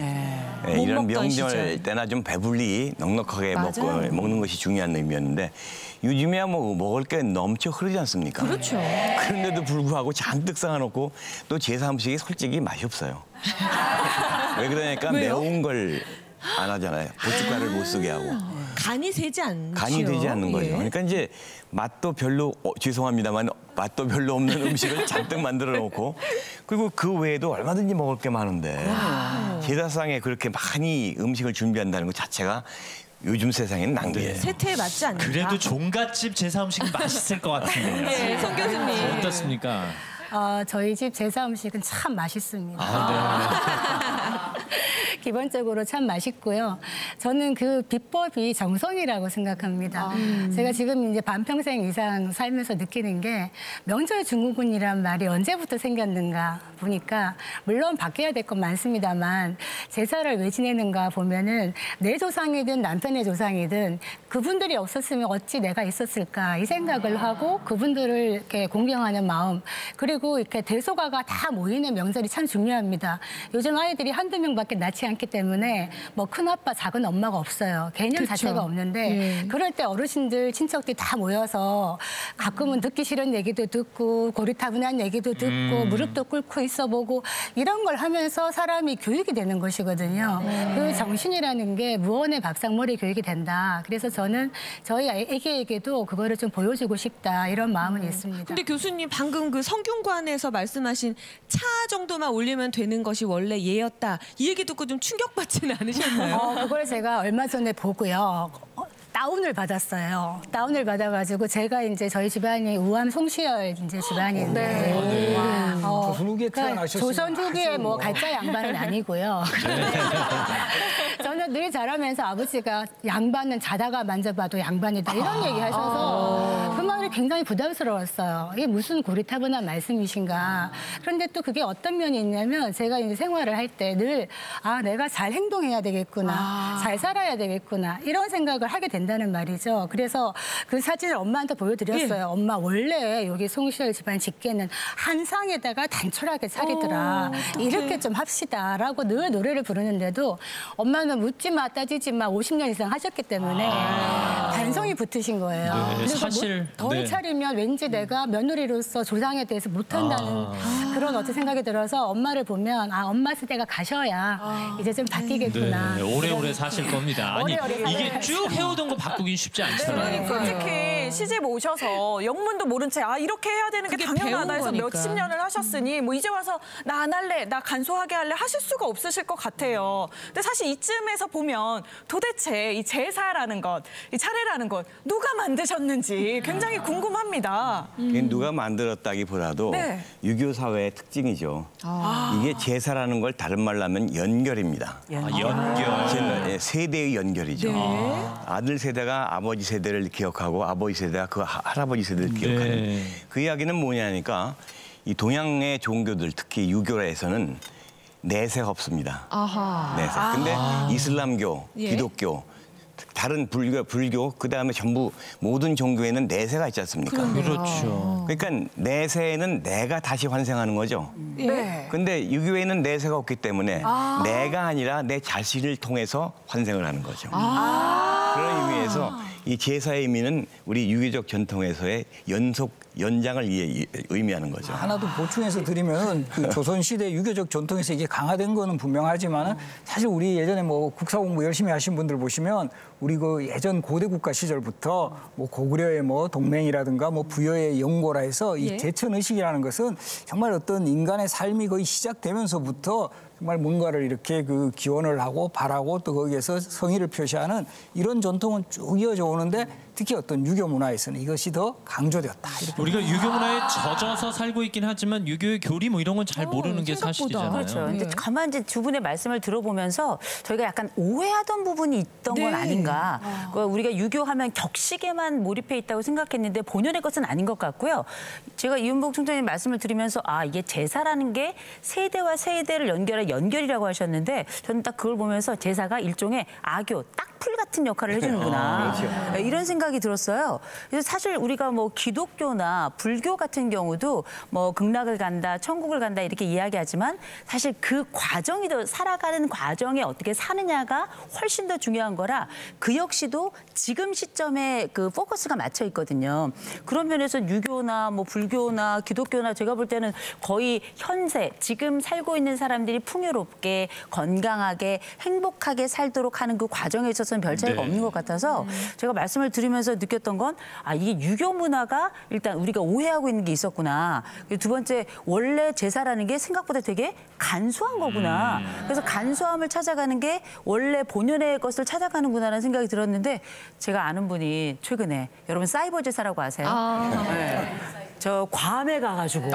못 이런 먹던 명절 시절. 때나 좀 배불리 넉넉하게 맞아요. 먹는 것이 중요한 의미였는데 요즘에야 뭐 먹을 게 넘쳐 흐르지 않습니까? 그렇죠. 그런데도 불구하고 잔뜩 쌓아놓고 또 제사 음식이 솔직히 맛이 없어요. 왜 그러니까 왜요? 매운 걸 안 하잖아요. 고춧가루를 못 쓰게 하고. 간이 세지 않죠. 간이 되지 않는 거죠. 예. 그러니까 이제 맛도 별로 죄송합니다만 맛도 별로 없는 음식을 잔뜩 만들어 놓고 그리고 그 외에도 얼마든지 먹을 게 많은데 제사상에 그렇게 많이 음식을 준비한다는 것 자체가 요즘 세상에는 낭비예요. 세태에 맞지 않는다. 그래도 종갓집 제사 음식은 맛있을 것 같은데요. 네, 송 교수님. 어떻습니까? 저희 집 제사 음식은 참 맛있습니다. 기본적으로 참 맛있고요. 저는 그 비법이 정성이라고 생각합니다. 제가 지금 이제 반평생 이상 살면서 느끼는 게 명절 증후군이란 말이 언제부터 생겼는가 보니까 물론 바뀌어야 될 건 많습니다만 제사를 왜 지내는가 보면은 내 조상이든 남편의 조상이든 그분들이 없었으면 어찌 내가 있었을까 이 생각을 하고 그분들을 이렇게 공경하는 마음 그리고 이렇게 대소가가 다 모이는 명절이 참 중요합니다. 요즘 아이들이 한두 명밖에 낳지 않기 때문에 뭐 큰아빠 작은 엄마가 없어요. 개념 그쵸. 자체가 없는데 그럴 때 어르신들 친척들이 다 모여서 가끔은 듣기 싫은 얘기도 듣고 고리타분한 얘기도 듣고 무릎도 꿇고 있어보고 이런 걸 하면서 사람이 교육이 되는 것이거든요. 그 정신이라는 게 무언의 밥상머리 교육이 된다. 그래서 저는 저희 애기에게도 그거를 좀 보여주고 싶다 이런 마음은 있습니다. 근데 교수님 방금 그 성균관에서 말씀하신 차 정도만 올리면 되는 것이 원래 예였다. 이 얘기 듣고 좀 충격받지는 않으셨나요? 그걸 제가 얼마 전에 보고요. 다운을 받았어요. 다운을 받아가지고 제가 이제 저희 집안이 우암 송시열 이제 집안인데 조선 후기에 태어나셨으면 조선 후기에 아주 뭐 가짜 양반은 아니고요. 저는 늘 자라면서 아버지가 양반은 자다가 만져봐도 양반이다 이런 얘기 하셔서 그 말이 굉장히 부담스러웠어요. 이게 무슨 고리타분한 말씀이신가. 그런데 또 그게 어떤 면이 있냐면 제가 이제 생활을 할 때 늘 내가 잘 행동해야 되겠구나. 잘 살아야 되겠구나. 이런 생각을 하게 된다는 말이죠. 그래서 그 사진을 엄마한테 보여드렸어요. 엄마 원래 여기 송시열 집안 직계는 한 상에다가 단촐하게 차리더라. 이렇게 좀 합시다라고 늘 노래를 부르는데도 엄마는 묻지 마 따지지 마 50년 이상 하셨기 때문에 반성이 붙으신 거예요. 네, 그리고 사실 덜 차리면 왠지 내가 며느리로서 조상에 대해서 못한다는 그런 어떤 생각이 들어서 엄마를 보면 엄마 세대가 가셔야 이제 좀 바뀌겠구나. 네, 오래오래 사실 겁니다. 아니 오래오래 이게 살아야죠. 쭉 해오던 거 바꾸긴 쉽지 않잖아요. 그러니까 특히 시집 오셔서 영문도 모른 채 이렇게 해야 되는 게 그게 당연하다 배운 해서 거니까. 몇십 년을 하셨으니 뭐 이제 와서 나 안 할래, 나 간소하게 할래 하실 수가 없으실 것 같아요. 근데 사실 이쯤에서 보면 도대체 이 제사라는 것, 이 차례라는 것 누가 만드셨는지 굉장히 궁금합니다. 이게 누가 만들었다기보다도 네. 유교 사회의 특징이죠. 이게 제사라는 걸 다른 말로 하면 연결입니다. 연결. 세대의 연결이죠. 네. 아들 세대가 아버지 세대를 기억하고 아버지 세대가 그 할아버지 세대를 기억하는 그 이야기는 뭐냐니까 이 동양의 종교들 특히 유교에서는 내세가 없습니다. 내세. 근데 이슬람교, 예. 기독교 다른 불교 그다음에 전부 모든 종교에는 내세가 있지 않습니까? 그렇죠. 그러니까 내세는 내가 다시 환생하는 거죠. 네. 근데 유교에는 내세가 없기 때문에 내가 아니라 내 자신을 통해서 환생을 하는 거죠. 그런 의미에서 이 제사의 의미는 우리 유교적 전통에서의 연장을 의미하는 거죠. 하나 더 보충해서 드리면 그 조선시대 유교적 전통에서 이게 강화된 거는 분명하지만은 사실 우리 예전에 뭐 국사 공부 열심히 하신 분들 보시면 우리 그 예전 고대 국가 시절부터 뭐 고구려의 뭐 동맹이라든가 뭐 부여의 영고라 해서 이 제천 의식이라는 것은 정말 어떤 인간의 삶이 거의 시작되면서부터 정말 뭔가를 이렇게 그 기원을 하고 바라고 또 거기에서 성의를 표시하는 이런 전통은 쭉 이어져 오는데 특히 어떤 유교 문화에서는 이것이 더 강조되었다. 이렇게. 우리가 유교 문화에 젖어서 살고 있긴 하지만 유교의 교리 뭐 이런 건 잘 모르는 게 사실이잖아요. 그렇죠. 근데 가만 이제 두 분의 말씀을 들어보면서 저희가 약간 오해하던 부분이 있던 건 아닌가. 우리가 유교하면 격식에만 몰입해 있다고 생각했는데 본연의 것은 아닌 것 같고요. 제가 이윤복 총장님 말씀을 들으면서 이게 제사라는 게 세대와 세대를 연결한 연결이라고 하셨는데 저는 딱 그걸 보면서 제사가 일종의 악교, 딱 풀 같은 역할을 해주는구나. 그렇죠. 이런 생각이 들었어요. 그래서 사실 우리가 뭐 기독교나 불교 같은 경우도 뭐 극락을 간다, 천국을 간다 이렇게 이야기하지만 사실 그 과정이 더 살아가는 과정에 어떻게 사느냐가 훨씬 더 중요한 거라 그 역시도 지금 시점에 그 포커스가 맞춰 있거든요. 그런 면에서 유교나 뭐 불교나 기독교나 제가 볼 때는 거의 현세, 지금 살고 있는 사람들이 풍요롭게 건강하게 행복하게 살도록 하는 그 과정에 있어서는 별 차이가 없는 것 같아서 제가 말씀을 드리면서 느꼈던 건 이게 유교 문화가 일단 우리가 오해하고 있는 게 있었구나. 두 번째 원래 제사라는 게 생각보다 되게 간소한 거구나. 그래서 간소함을 찾아가는 게 원래 본연의 것을 찾아가는구나라는 생각이 들었는데 제가 아는 분이 최근에 여러분 사이버 제사라고 아세요? 네. 저 괌에 가가지고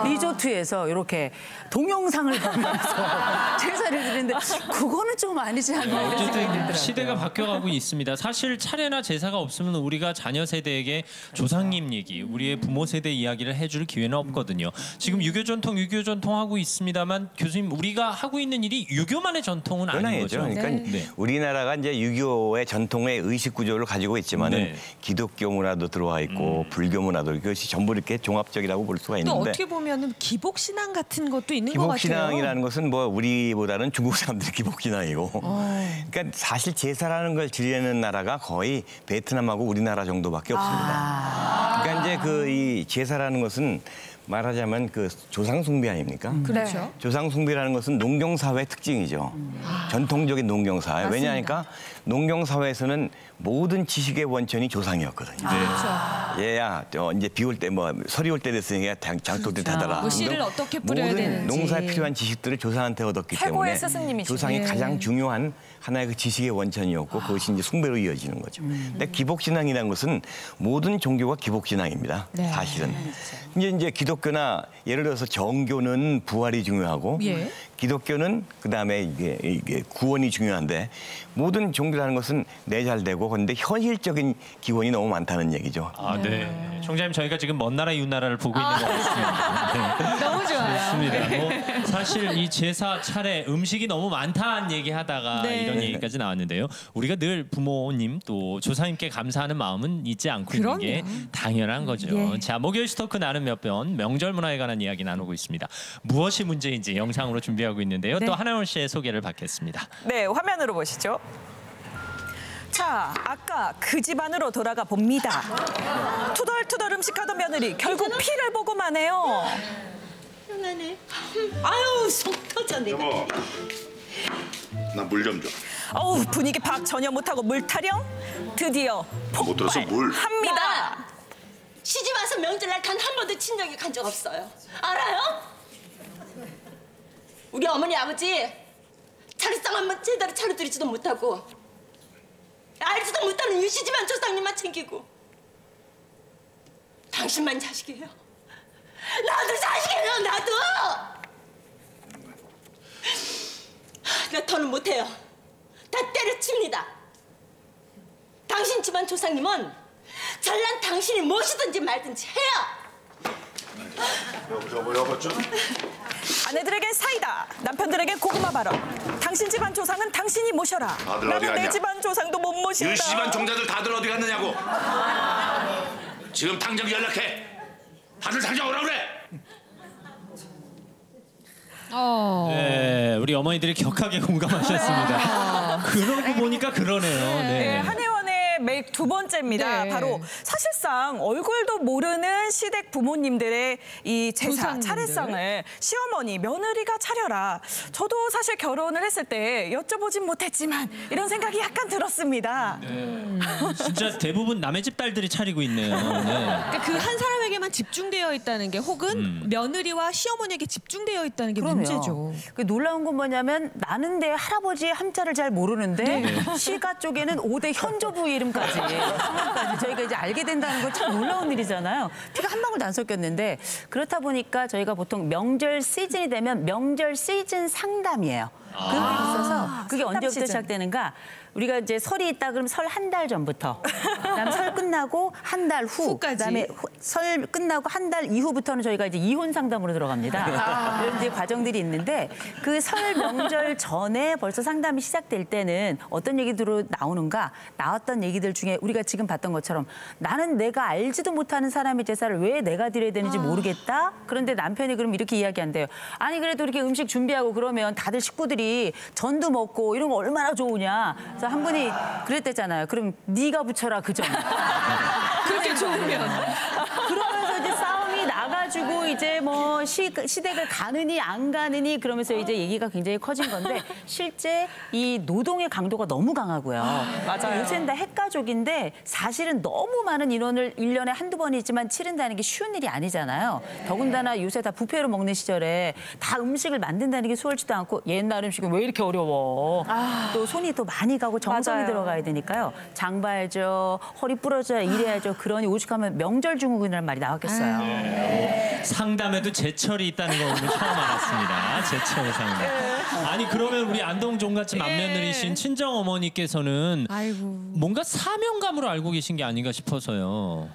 리조트에서 이렇게 동영상을 보면서 제사를 드리는데 그거는 좀 아니지 않나 이런 생각이 어쨌든 들더라고요. 시대가 바뀌어가고 있습니다. 사실 차례나 제사가 없으면 우리가 자녀 세대에게 조상님 얘기, 우리의 부모 세대 이야기를 해줄 기회는 없거든요. 지금 유교 전통 하고 있습니다만 교수님 우리가 하고 있는 일이 유교만의 전통은 아닌 거죠. 그러니까 우리나라가 이제 유교의 전통의 의식 구조를 가지고 있지만은 기독교 문화도 들어와 있고 불교 문화도 그것이 전부 이렇게 종합적이라고 볼 수가 또 있는데 어떻게 보면은 기복 신앙 같은 것도 있는 것 같아요. 기복신앙이라는 것은 뭐 우리보다는 중국 사람들이 기복신앙이고 그러니까 사실 제사라는 걸 지내는 나라가 거의 베트남하고 우리나라 정도밖에 없습니다. 그러니까 이제 그 이 제사라는 것은 말하자면 그 조상 숭배 아닙니까? 그렇죠. 조상 숭배라는 것은 농경 사회의 특징이죠. 전통적인 농경 사회. 왜냐하니까 농경 사회에서는 모든 지식의 원천이 조상이었거든요. 얘야 이제 비 올 때 뭐 서리 올 때 됐으니까 장독대 타더라. 뭐 씨를 어떻게 뿌려야 모든 되는지. 농사에 필요한 지식들을 조상한테 얻었기 때문에 조상이 가장 중요한 하나의 그 지식의 원천이었고 그것이 이제 숭배로 이어지는 거죠. 근데 기복신앙이라는 것은 모든 종교가 기복신앙입니다. 사실은. 이제 기독교나 예를 들어서 정교는 부활이 중요하고 기독교는 그다음에 이게 구원이 중요한데 모든 종교라는 것은 내 잘 되고 그런데 현실적인 기원이 너무 많다는 얘기죠. 네. 총장님 저희가 지금 먼 나라 이웃나라를 보고 있는 것 같습니다. 너무 좋아요. 좋습니다. 뭐 사실 이 제사 차례 음식이 너무 많다는 얘기하다가 이런 얘기까지 나왔는데요. 우리가 늘 부모님 또 조상님께 감사하는 마음은 잊지 않고 있는 게 당연한 거죠. 자, 목요일 스토크 나는 몇 번 명절 문화에 관한 이야기 나누고 있습니다. 무엇이 문제인지 영상으로 준비하고 있는데요. 또 한혜원 씨의 소개를 받겠습니다. 네, 화면으로 보시죠. 자, 아까 그 집안으로 돌아가 봅니다. 투덜투덜 음식하던 며느리 결국 피를 보고 마네요. 편하네. 아유 속 터져 내가. 여보, 나 물 좀 줘. 어우, 분위기 파악 전혀 못하고 물 타령? 드디어 못 들어서 물. 폭발합니다. 시집 와서 명절날 단 한 번도 친정에 간 적 없어요. 알아요? 우리 어머니 아버지 차례상 한번 제대로 차려드리지도 못하고 알지도 못하는 유시집안 조상님만 챙기고 당신만 자식이에요. 나도 자식이에요. 나도. 나 더는 못해요. 다 때려칩니다. 당신 집안 조상님은 잘난 당신이 무엇이든지 말든지 해요. 여보 좀. 아내들에겐 사이다, 남편들에겐 고구마 발언. 당신 집안 조상은 당신이 모셔라. 다들 어디 나는 내 갔냐? 집안 조상도 못 모신다. 유씨 집안 종자들 다들 어디 갔느냐고. 지금 당장 연락해. 다들 당장 오라 그래. 네, 우리 어머니들이 격하게 공감하셨습니다. 그러고 보니까 그러네요. 네, 한혜원의 메이크 두 번째입니다. 바로 사실상 얼굴도 모르는 시댁 부모님들의 이 제사, 차례상을 시어머니, 며느리가 차려라. 저도 사실 결혼을 했을 때 여쭤보진 못했지만 이런 생각이 약간 들었습니다. 진짜 대부분 남의 집 딸들이 차리고 있네요. 그러니까 그 한 사람에게만 집중되어 있다는 게 혹은 며느리와 시어머니에게 집중되어 있다는 게 문제죠. 그 놀라운 건 뭐냐면 나는 내 할아버지 함자를 잘 모르는데 시가 쪽에는 5대 현조부 이름까지 저희가 이제 알게 된다는 건 참 놀라운 일이잖아요. 피가 한 방울도 안 섞였는데 그렇다 보니까 저희가 보통 명절 시즌이 되면 명절 시즌 상담이에요. 그 있어서 그게 언제부터 시작되는가? 우리가 이제 설이 있다 그러면 설 한 달 전부터, 그다음에 설 끝나고 한 달 후까지, 그다음에 설 끝나고 한 달 이후부터는 저희가 이제 이혼 상담으로 들어갑니다. 이런 이제 과정들이 있는데 그 설 명절 전에 벌써 상담이 시작될 때는 어떤 얘기들로 나오는가? 나왔던 얘기들 중에 우리가 지금 봤던 것처럼 나는 내가 알지도 못하는 사람의 제사를 왜 내가 드려야 되는지 모르겠다. 그런데 남편이 그럼 이렇게 이야기한대요. 아니 그래도 이렇게 음식 준비하고 그러면 다들 식구들이 전도 먹고 이런 거 얼마나 좋으냐. 그래서 한 분이 그랬댔잖아요. 그럼 네가 붙여라 그 점. 그렇게 좋으면. 그러면서 이제 싸움이 나가지고 이제 뭐 시댁을 가느니 안 가느니 그러면서 이제 얘기가 굉장히 커진 건데 실제 이 노동의 강도가 너무 강하고요. 맞아요. 요새는 다 핵가족인데 사실은 너무 많은 인원을 1년에 한두 번이지만 치른다는 게 쉬운 일이 아니잖아요. 더군다나 요새 다 뷔페로 먹는 시절에 다 음식을 만든다는 게 수월지도 않고 옛날 음식은 왜 이렇게 어려워. 또 손이 또 많이 가고 정성이 맞아요. 들어가야 되니까요. 장 봐야죠. 허리 부러져야 일해야죠. 그러니 오죽하면 명절 증후군이라는 말이 나왔겠어요. 상담에도 제철이 있다는 거 오늘 처음 알았습니다. 제철 상담. 아니 그러면 우리 안동종갓집 맏며느리신 친정 어머니께서는 뭔가 사명감으로 알고 계신 게 아닌가 싶어서요.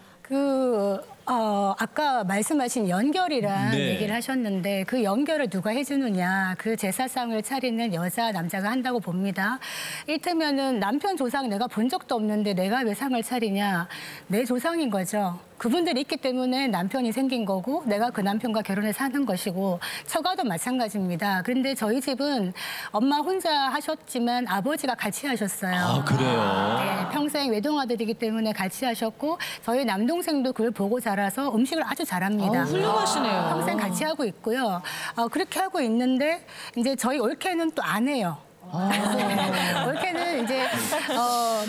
아까 말씀하신 연결이란 얘기를 하셨는데 그 연결을 누가 해주느냐, 그 제사상을 차리는 여자, 남자가 한다고 봅니다. 이를테면은 남편 조상 내가 본 적도 없는데 내가 왜 상을 차리냐, 내 조상인 거죠. 그분들이 있기 때문에 남편이 생긴 거고 내가 그 남편과 결혼해서 사는 것이고 처가도 마찬가지입니다. 그런데 저희 집은 엄마 혼자 하셨지만 아버지가 같이 하셨어요. 아, 그래요? 네, 평생 외동아들이기 때문에 같이 하셨고 저희 남동생도 그걸 보고 자라서 음식을 아주 잘합니다. 훌륭하시네요. 평생 같이 하고 있고요. 그렇게 하고 있는데 이제 저희 올케는 또 안 해요. 올케는 이제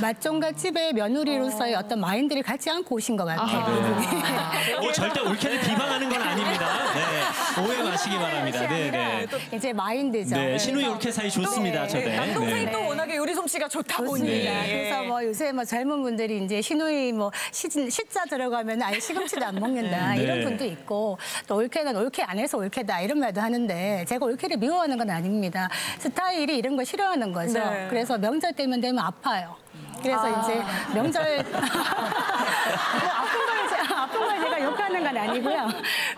맛종갓 집의 며느리로서의 어떤 마인드를 갖지 않고 오신 것 같아요. 절대 올케를 비방하는 건 아닙니다. 네, 오해 마시기 바랍니다. 네. 이제 마인드죠. 네, 시누이 올케 사이 좋습니다. 저도. 남동생이 또 워낙에 요리 솜씨가 좋다 보니. 그래서 뭐 요새 뭐 젊은 분들이 이제 시누이 뭐 시자 들어가면 아예 시금치도 안 먹는다 이런 분도 있고 또 올케는 올케 안 해서 올케다 이런 말도 하는데 제가 올케를 미워하는 건 아닙니다. 스타일이 이런 거 싫어하는 거죠. 그래서 명절 때면 되면 아파요. 그래서 이제 명절 아픈 걸 제가 욕하는 건 아니고요.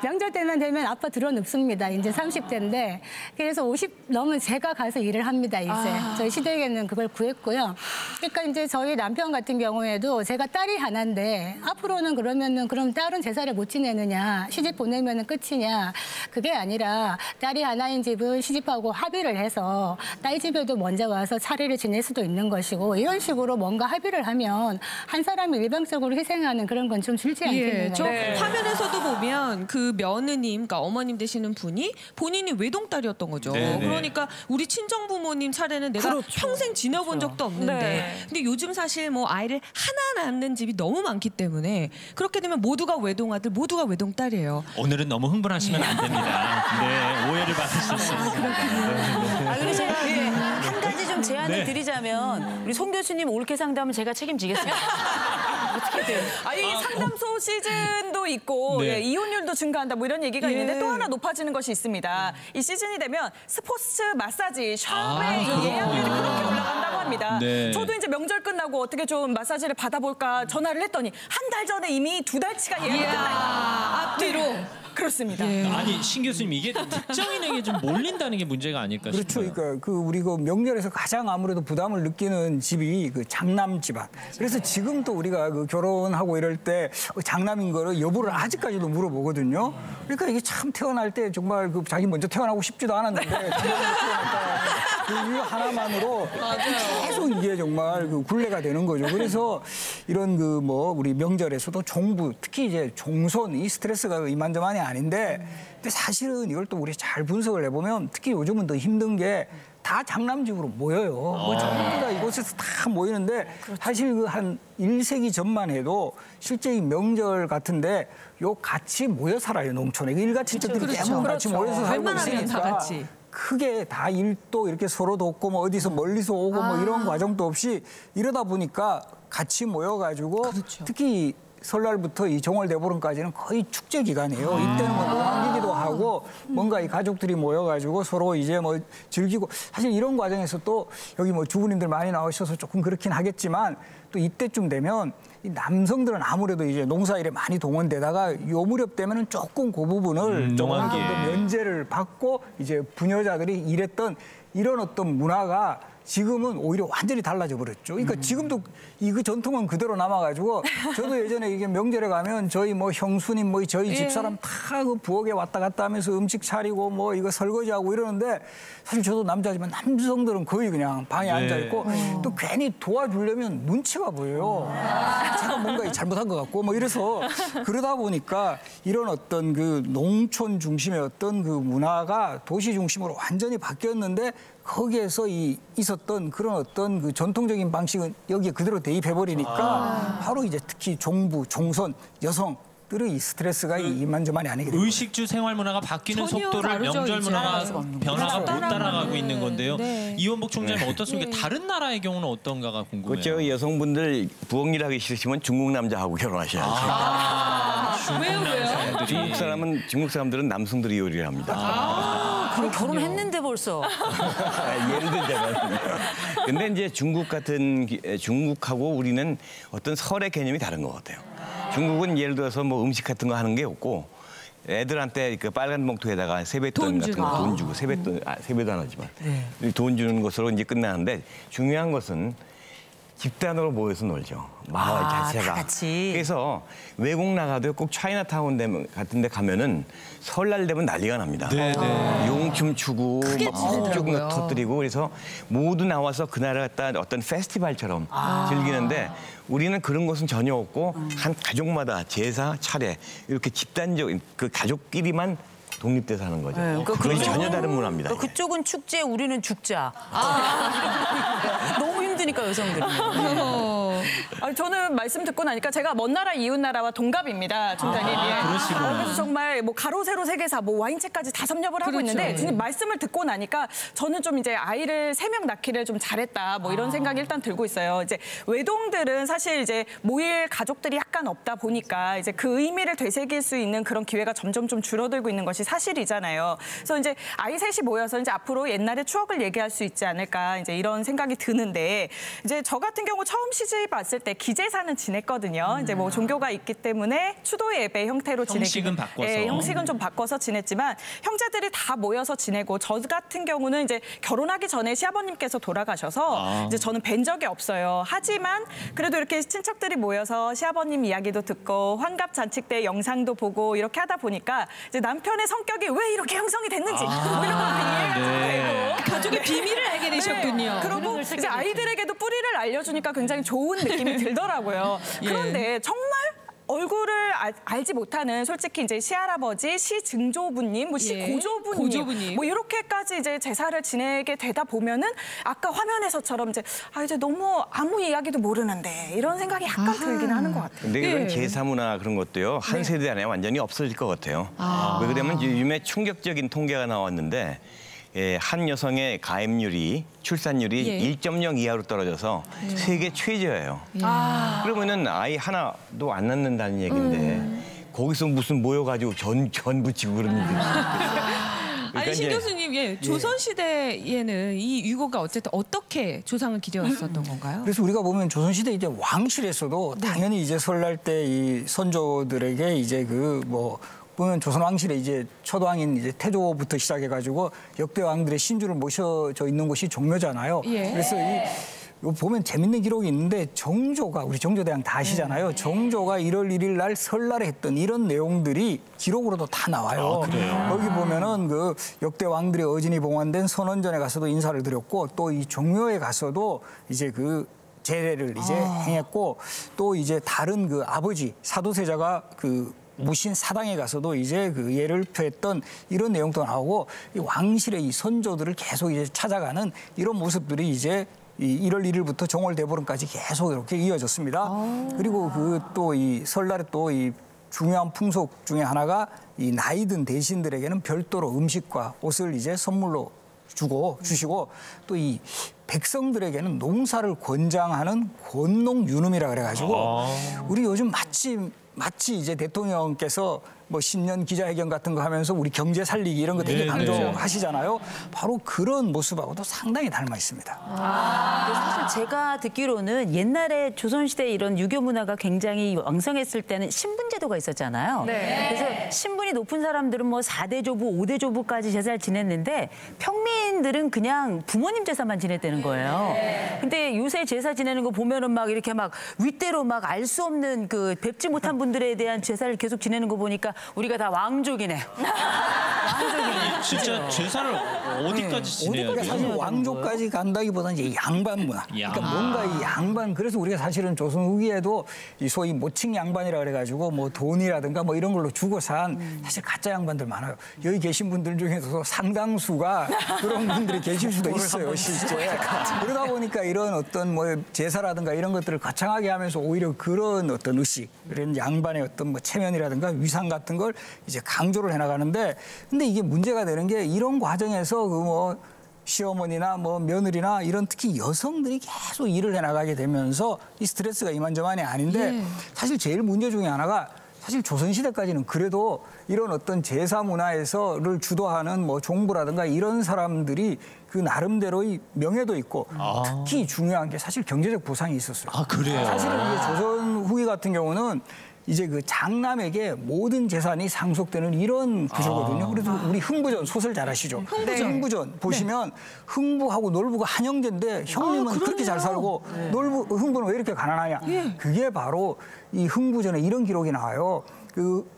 명절 때만 되면 아파 드러눕습니다. 이제 30대인데 그래서 50 넘은 제가 가서 일을 합니다. 이제 저희 시댁에는 그걸 구했고요. 그러니까 이제 저희 남편 같은 경우에도 제가 딸이 하나인데 앞으로는 그러면은 그럼 딸은 제사를 못 지내느냐, 시집 보내면은 끝이냐, 그게 아니라 딸이 하나인 집은 시집하고 합의를 해서 딸 집에도 먼저 와서 차례를 지낼 수도 있는 것이고 이런 식으로 뭔가 합의를 하면 한 사람이 일방적으로 희생하는 그런 건 좀 줄지 않겠는가요? 저 화면에서도 보면 그 며느님, 그러니까 어머님 되시는 분이 본인이 외동딸이었던 거죠. 네네. 그러니까 우리 친정 부모님 차례는 내가 평생 지내본 적도 없는데, 근데 요즘 사실 뭐 아이를 하나 낳는 집이 너무 많기 때문에 그렇게 되면 모두가 외동아들, 모두가 외동딸이에요. 오늘은 너무 흥분하시면 안 됩니다. 네, 오해를 받을 수 있습니다. 그리고 제가 한 가지 좀 제안을 드리자면 우리 송 교수님 올케 상담은 제가 책임지겠습니다. 어떻게든. 이 상담소 시즌도 있고 이혼율도 증가한다 뭐 이런 얘기가 있는데 또 하나 높아지는 것이 있습니다. 이 시즌이 되면 스포츠 마사지 샵의 예약률이 그렇게 올라간다고 합니다. 저도 이제 명절 끝나고 어떻게 좀 마사지를 받아볼까 전화를 했더니 한 달 전에 이미 2달치가 예약이 끝나 앞뒤로. 그렇습니다. 아니 신 교수님 이게 특정인에게 좀 몰린다는 게 문제가 아닐까 그렇죠. 싶어요. 그러니까 우리 명절에서 가장 아무래도 부담을 느끼는 집이 그 장남 집안. 그래서 지금 또 우리가 그 결혼하고 이럴 때 장남인 거를 여부를 아직까지도 물어보거든요. 그러니까 이게 참 태어날 때 정말 그 자기 먼저 태어나고 싶지도 않았는데 그 이유 하나만으로 계속 이게 정말 그 굴레가 되는 거죠. 그래서 이런 그 뭐 우리 명절에서도 종부, 특히 이제 종손 이 스트레스가 이만저만이 아닌데, 근데 사실은 이걸 또 우리 잘 분석을 해보면 특히 요즘은 더 힘든 게 다 장남집으로 모여요. 뭐 전부 다 이곳에서 다 모이는데 사실 그 한 1세기 전만 해도 실제 이 명절 같은데 요 같이 모여 살아요, 농촌에. 일가친척들이 대부분 같이 모여서 살고 있으니까. 크게 다 일도 이렇게 서로 돕고 뭐 어디서 멀리서 오고 뭐 이런 과정도 없이 이러다 보니까 같이 모여가지고 특히 설날부터 이 정월대보름까지는 거의 축제 기간이에요. 이때는 뭐 농한기기도 하고 뭔가 이 가족들이 모여가지고 서로 이제 뭐 즐기고 사실 이런 과정에서 또 여기 뭐 주부님들 많이 나오셔서 조금 그렇긴 하겠지만 또 이때쯤 되면 이 남성들은 아무래도 이제 농사일에 많이 동원되다가 요 무렵 되면은 조금 그 부분을 조금 더 면제를 받고 이제 부녀자들이 일했던 이런 어떤 문화가 지금은 오히려 완전히 달라져 버렸죠. 그러니까 지금도 이 그 전통은 그대로 남아가지고 저도 예전에 이게 명절에 가면 저희 뭐 형수님 뭐 저희 집사람 다 그 부엌에 왔다 갔다 하면서 음식 차리고 뭐 이거 설거지하고 이러는데 사실 저도 남자지만 남성들은 거의 그냥 방에 앉아 있고 또 괜히 도와주려면 눈치가 보여요. 제가 뭔가 잘못한 것 같고 뭐 이래서 그러다 보니까 이런 어떤 그 농촌 중심의 어떤 그 문화가 도시 중심으로 완전히 바뀌었는데 거기에서 있었던 그런 어떤 그 전통적인 방식은 여기에 그대로 대입해버리니까 바로 이제 특히 종부, 종손, 여성들의 이 스트레스가 이만저만이 아니게 됩니다. 의식주 생활 문화가 바뀌는 속도를 명절 문화가 변화가 못 따라가고 있는 건데요. 이원복 총장님 어떻습니까? 다른 나라의 경우는 어떤가가 궁금해요. 그렇죠. 여성분들 부엌일 하기 싫으시면 중국 남자하고 결혼하셔야죠. 왜요? 중국 사람들은 남성들이 요리를 합니다. 그럼 결혼했는데 벌써. 예를 들자면. 근데 이제 중국하고 우리는 어떤 설의 개념이 다른 것 같아요. 중국은 예를 들어서 뭐 음식 같은 거 하는 게 없고 애들한테 그 빨간 봉투에다가 세뱃돈 같은 거 돈 주고 세뱃돈 세배도 안 하지만 돈 주는 것으로 이제 끝나는데 중요한 것은 집단으로 모여서 놀죠. 마을 자체가. 다 같이. 그래서 외국 나가도 꼭 차이나타운 같은 데 가면은 설날 되면 난리가 납니다. 용춤 추고 막 쭉 터뜨리고 그래서 모두 나와서 그날을 갖다 어떤 페스티벌처럼 즐기는데 우리는 그런 것은 전혀 없고 한 가족마다 제사, 차례 이렇게 집단적 그 가족끼리만 독립돼서 하는 거죠. 그건 전혀 다른 문화입니다. 그쪽은 축제, 우리는 죽자. 너무 힘드니까 여성들은. 저는 말씀 듣고 나니까 제가 먼 나라 이웃 나라와 동갑입니다, 총장님. 그래서 정말 뭐 가로 세로 세계사, 뭐 와인책까지 다 섭렵을 하고 있는데 지금 말씀을 듣고 나니까 저는 좀 이제 아이를 3명 낳기를 좀 잘했다, 뭐 이런 생각이 일단 들고 있어요. 이제 외동들은 사실 이제 모일 가족들이 약간 없다 보니까 이제 그 의미를 되새길 수 있는 그런 기회가 점점 좀 줄어들고 있는 것이 사실이잖아요. 그래서 이제 아이 셋이 모여서 이제 앞으로 옛날의 추억을 얘기할 수 있지 않을까 이제 이런 생각이 드는데 이제 저 같은 경우 처음 시집 왔을 때 기제사는 지냈거든요. 이제 뭐 종교가 있기 때문에 추도 예배 형태로 형식은 바꿔서. 형식은 좀 바꿔서 지냈지만 형제들이 다 모여서 지내고 저 같은 경우는 이제 결혼하기 전에 시아버님께서 돌아가셔서 이제 저는 뵌 적이 없어요. 하지만 그래도 이렇게 친척들이 모여서 시아버님 이야기도 듣고 환갑 잔치 때 영상도 보고 이렇게 하다 보니까 이제 남편의 성격이 왜 이렇게 형성이 됐는지 뭐 이런 걸 이해가 좀 되고 가족의 비밀을 알게 되셨군요. 그리고 이제 아이들에게도 뿌리를 알려주니까 굉장히 좋은 느낌이 들더라고요. 그런데 정말 얼굴을 알지 못하는 솔직히 이제 시할아버지, 시증조부님, 뭐 시고조부님, 뭐 이렇게까지 이제 제사를 지내게 되다 보면은 아까 화면에서처럼 이제 이제 너무 아무 이야기도 모르는데 이런 생각이 약간 들긴 하는 것 같아요. 근데 이런 제사 문화 그런 것도요 한 세대 안에 완전히 없어질 것 같아요. 왜 그러면 요즘에 충격적인 통계가 나왔는데. 한 여성의 가임률이 출산율이 1.0 이하로 떨어져서 세계 최저예요. 그러면은 아이 하나도 안 낳는다는 얘기인데 거기서 무슨 모여가지고 전 부치고 그런 일이 아니 신 교수님, 조선 시대에는 이 유고가 어쨌든 어떻게 조상을 기려왔었던 건가요? 그래서 우리가 보면 조선 시대 이제 왕실에서도 당연히 이제 설날 때 이 선조들에게 이제 보면 조선 왕실에 이제 첫 왕인 이제 태조부터 시작해가지고 역대 왕들의 신주를 모셔져 있는 곳이 종묘잖아요. 그래서 보면 재밌는 기록이 있는데 정조가 우리 정조대왕 다 아시잖아요. 정조가 1월 1일 날 설날에 했던 이런 내용들이 기록으로도 다 나와요. 거기 보면은 그 역대 왕들의 어진이 봉환된 선원전에 가서도 인사를 드렸고 또 이 종묘에 가서도 이제 그 제례를 이제 행했고 또 이제 다른 그 아버지 사도세자가 그 무신 사당에 가서도 이제 그 예를 표했던 이런 내용도 나오고 이 왕실의 이 선조들을 계속 이제 찾아가는 이런 모습들이 이제 이 1월 1일부터 정월대보름까지 계속 이렇게 이어졌습니다. 그리고 그 또 이 설날에 또 이 중요한 풍속 중에 하나가 이 나이 든 대신들에게는 별도로 음식과 옷을 이제 선물로 주시고 또 이 백성들에게는 농사를 권장하는 권농유눔이라 그래가지고 우리 요즘 마치 이제 대통령께서 뭐 신년 기자회견 같은 거 하면서 우리 경제 살리기 이런 거 되게 강조하시잖아요. 바로 그런 모습하고도 상당히 닮아 있습니다. 사실 제가 듣기로는 옛날에 조선시대 이런 유교 문화가 굉장히 왕성했을 때는 신분제도가 있었잖아요. 그래서 신분이 높은 사람들은 뭐 4대 조부, 5대 조부까지 제사를 지냈는데 평민들은 그냥 부모님 제사만 지냈다는 거예요. 근데 요새 제사 지내는 거 보면은 막 이렇게 막 윗대로 막 알 수 없는 그 뵙지 못한 분들에 대한 제사를 계속 지내는 거 보니까 우리가 다 왕족이네. 왕족이네. 진짜 제사를 어디까지 지내야 돼요? 사실 왕족까지 간다기보다는 이제 양반 문화. 그러니까 뭔가 이 양반, 그래서 우리가 사실은 조선 후기에도 이 소위 모칭 양반이라 그래가지고 뭐 돈이라든가 뭐 이런 걸로 주고 산 사실 가짜 양반들 많아요. 여기 계신 분들 중에서도 상당수가 그런 분들이 계실 수도 있어요, 실제. 그러다 보니까 이런 어떤 뭐 제사라든가 이런 것들을 거창하게 하면서 오히려 그런 어떤 의식, 그런 양반의 어떤 뭐 체면이라든가 위상 같은 걸 이제 강조를 해나가는데, 근데 이게 문제가 되는 게 이런 과정에서 그 뭐 시어머니나 뭐 며느리나 이런 특히 여성들이 계속 일을 해나가게 되면서 이 스트레스가 이만저만이 아닌데 사실 제일 문제 중에 하나가 사실 조선시대까지는 그래도 이런 어떤 제사 문화에서를 주도하는 뭐 종부라든가 이런 사람들이 그 나름대로의 명예도 있고 특히 중요한 게 사실 경제적 보상이 있었어요. 아, 그래요? 사실은 이제 조선 후기 같은 경우는 이제 그 장남에게 모든 재산이 상속되는 이런 구조거든요. 그래서 우리 흥부전 소설 잘 아시죠? 흥부전 보시면 흥부하고 놀부가 한 형제인데 형님은 그렇게 잘 살고 흥부는 왜 이렇게 가난하냐? 그게 바로 이 흥부전에 이런 기록이 나와요. 그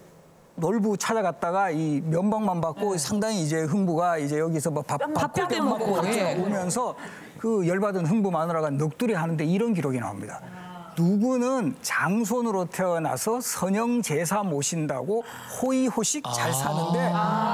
놀부 찾아갔다가 이 면박만 받고 상당히 이제 흥부가 이제 여기서 뭐 밥 먹고 오면서 그 열받은 흥부 마누라가 넋두리 하는데 이런 기록이 나옵니다. 누구는 장손으로 태어나서 선영 제사 모신다고 호의호식 잘 사는데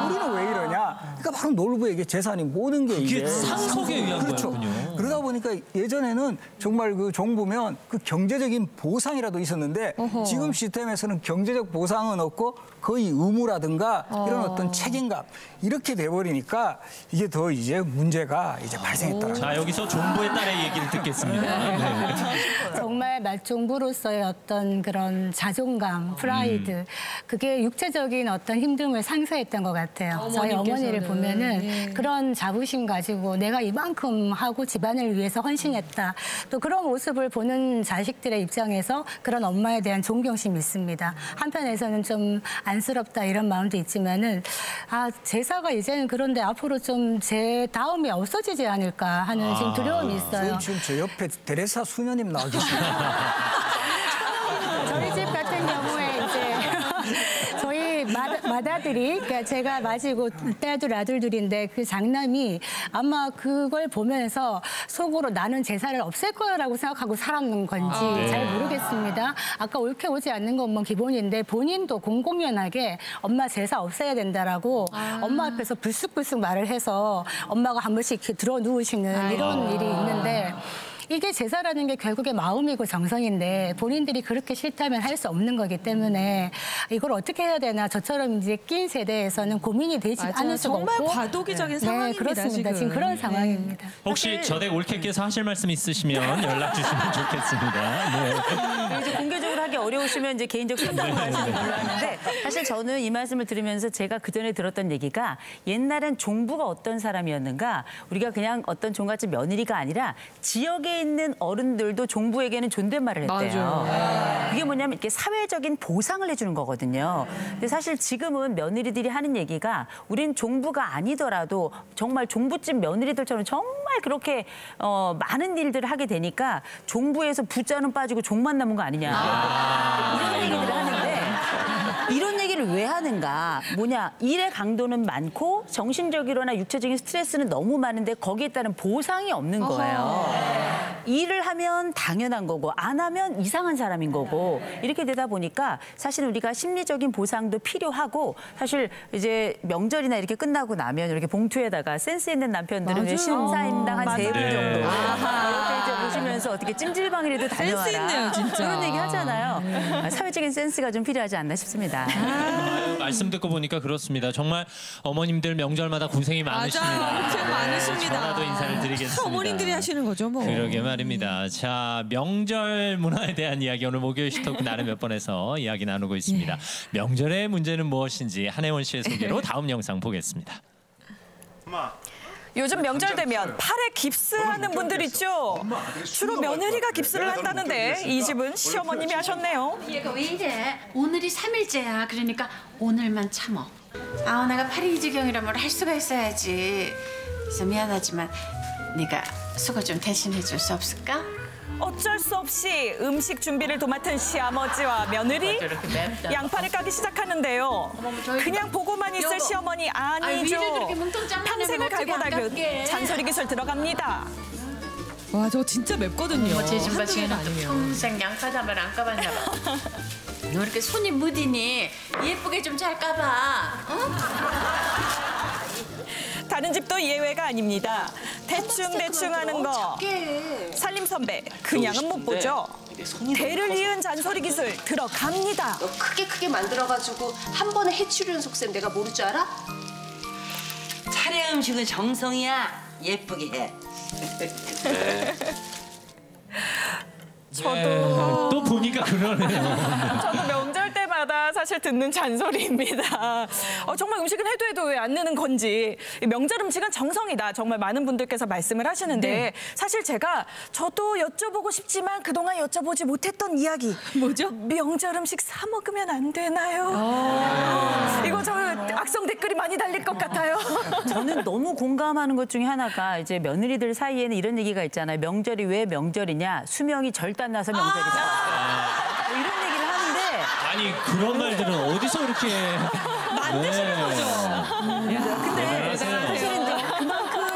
우리는 왜 이러냐? 그러니까 바로 놀부에게 재산이 모든 게 이게 상속에 의한 그렇죠. 거였군요. 그러다 보니까 예전에는 정말 그 종부면 그 경제적인 보상이라도 있었는데 지금 시스템에서는 경제적 보상은 없고 거의 의무라든가 이런 어떤 책임감 이렇게 돼버리니까 이게 더 이제 문제가 이제 발생했다. 자, 여기서 종부의 딸의 얘기를 듣겠습니다. 정말 말종부로서의 어떤 그런 자존감, 프라이드, 그게 육체적인 어떤 힘듦을 상쇄했던 것 같아요. 저희 어머니를 보면은 그런 자부심 가지고 내가 이만큼 하고 집안을 위해서 헌신했다. 또 그런 모습을 보는 자식들의 입장에서 그런 엄마에 대한 존경심이 있습니다. 한편에서는 좀 안쓰럽다 이런 마음도 있지만은 제사가 이제는 그런데 앞으로 좀 제 다음이 없어지지 않을까 하는 지금 두려움이 있어요. 지금 제 옆에 테레사 수녀님 나와 계십니다. 저희 집 같은 경우에 이제 저희 맏아들이, 그러니까 제가 맞이고 딸들 아들들인데 그 장남이 아마 그걸 보면서 속으로 나는 제사를 없앨 거라고 생각하고 살았는 건지 잘 모르겠습니다. 아까 옳게 오지 않는 건 뭐 기본인데 본인도 공공연하게 엄마 제사 없애야 된다라고 엄마 앞에서 불쑥불쑥 말을 해서 엄마가 한 번씩 이렇게 들어 누우시는 이런 일이 있는데 이게 제사라는 게 결국에 마음이고 정성인데 본인들이 그렇게 싫다면 할 수 없는 거기 때문에 이걸 어떻게 해야 되나 저처럼 이제 낀 세대에서는 고민이 되지 않을 수가 없고 정말 과도기적인 상황입니다. 그렇습니다. 지금 그런 상황입니다. 혹시 저댁 올케께서 하실 말씀 있으시면 연락 주시면 좋겠습니다. 이제 공개적으로 하기 어려우시면 이제 개인적 상담을 하시는 걸로 하는데 사실 저는 이 말씀을 들으면서 제가 그 전에 들었던 얘기가 옛날엔 종부가 어떤 사람이었는가 우리가 그냥 어떤 종갓집 며느리가 아니라 지역에 있는 어른들도 종부에게는 존댓말을 했대요. 그게 뭐냐면 이렇게 사회적인 보상을 해주는 거거든요. 근데 사실 지금은 며느리들이 하는 얘기가 우린 종부가 아니더라도 정말 종부집 며느리들처럼 정말 그렇게 많은 일들을 하게 되니까 종부에서 부자는 빠지고 종만 남은 거 아니냐. 이런 얘기들을 하는데 이런 얘기를 왜 하는가? 뭐냐, 일의 강도는 많고 정신적이거나 육체적인 스트레스는 너무 많은데 거기에 따른 보상이 없는 거예요. 일을 하면 당연한 거고 안 하면 이상한 사람인 거고 이렇게 되다 보니까 사실 우리가 심리적인 보상도 필요하고 사실 이제 명절이나 이렇게 끝나고 나면 이렇게 봉투에다가 센스 있는 남편들은 신사임당 한 3분 정도 이렇게 이제 보시면서 가서 어떻게 찜질방이라도 다녀와라. 센스 있네요, 진짜. 그런 얘기 하잖아요. 사회적인 센스가 좀 필요하지 않나 싶습니다. 말씀 듣고 보니까 그렇습니다. 정말 어머님들 명절마다 고생이 많으십니다. 고생 많으십니다. 전화도 인사를 드리겠습니다. 어머님들이 하시는 거죠, 뭐. 그러게 말입니다. 자, 명절 문화에 대한 이야기 오늘 목요일 시토크 나름 몇 번에서 이야기 나누고 있습니다. 명절의 문제는 무엇인지 한혜원 씨의 소개로 다음 영상 보겠습니다. 요즘 명절 되면 팔에 깁스하는 분들 있죠. 주로 며느리가 깁스를 한다는데 이 집은 시어머님이 하셨네요. 얘가 왜 이래? 오늘이 3일째야. 그러니까 오늘만 참어. 아우나가 팔이 이 지경이라면 할 수가 있어야지. 그래서 미안하지만 네가 수고 좀 대신해 줄 수 없을까? 어쩔 수 없이 음식 준비를 도맡은 시아버지와 며느리 양파를 까기 시작하는데요. 그냥 보고만 있을 시어머니 아니죠. 평생을 갈고 닦은 잔소리 기술 들어갑니다. 와, 저 진짜 맵거든요. 제집 한두 개가 바치기는 아니에요. 평생 양파담을 안 까봤나 봐. 너 이렇게 손이 무디니 예쁘게 좀 잘 까봐. 어? 다른 집도 예외가 아닙니다. 대충 하는 거. 살림 선배 그냥은 못 보죠. 대를 이은 잔소리 기술 들어갑니다. 너 크게 만들어가지고 한 번에 해치우는 속셈 내가 모를 줄 알아? 차례 음식은 정성이야. 예쁘게 해. 저도 또 보니까 그러네요. 저도 명절 때마다 사실 듣는 잔소리입니다. 정말 음식은 해도 왜 안 느는 건지. 명절 음식은 정성이다. 정말 많은 분들께서 말씀을 하시는데 사실 저도 여쭤보고 싶지만 그동안 여쭤보지 못했던 이야기. 뭐죠? 명절 음식 사 먹으면 안 되나요? 이거 저 악성 댓글이 많이 달릴 것 같아요. 저는 너무 공감하는 것 중에 하나가 이제 며느리들 사이에는 이런 얘기가 있잖아요. 명절이 왜 명절이냐? 수명이 절단 나서 명절이다. 이런 얘기를 하는데 아니 그런 말들은 어디서 이렇게 만드시는 거죠. 근데 사실은 이제 그만큼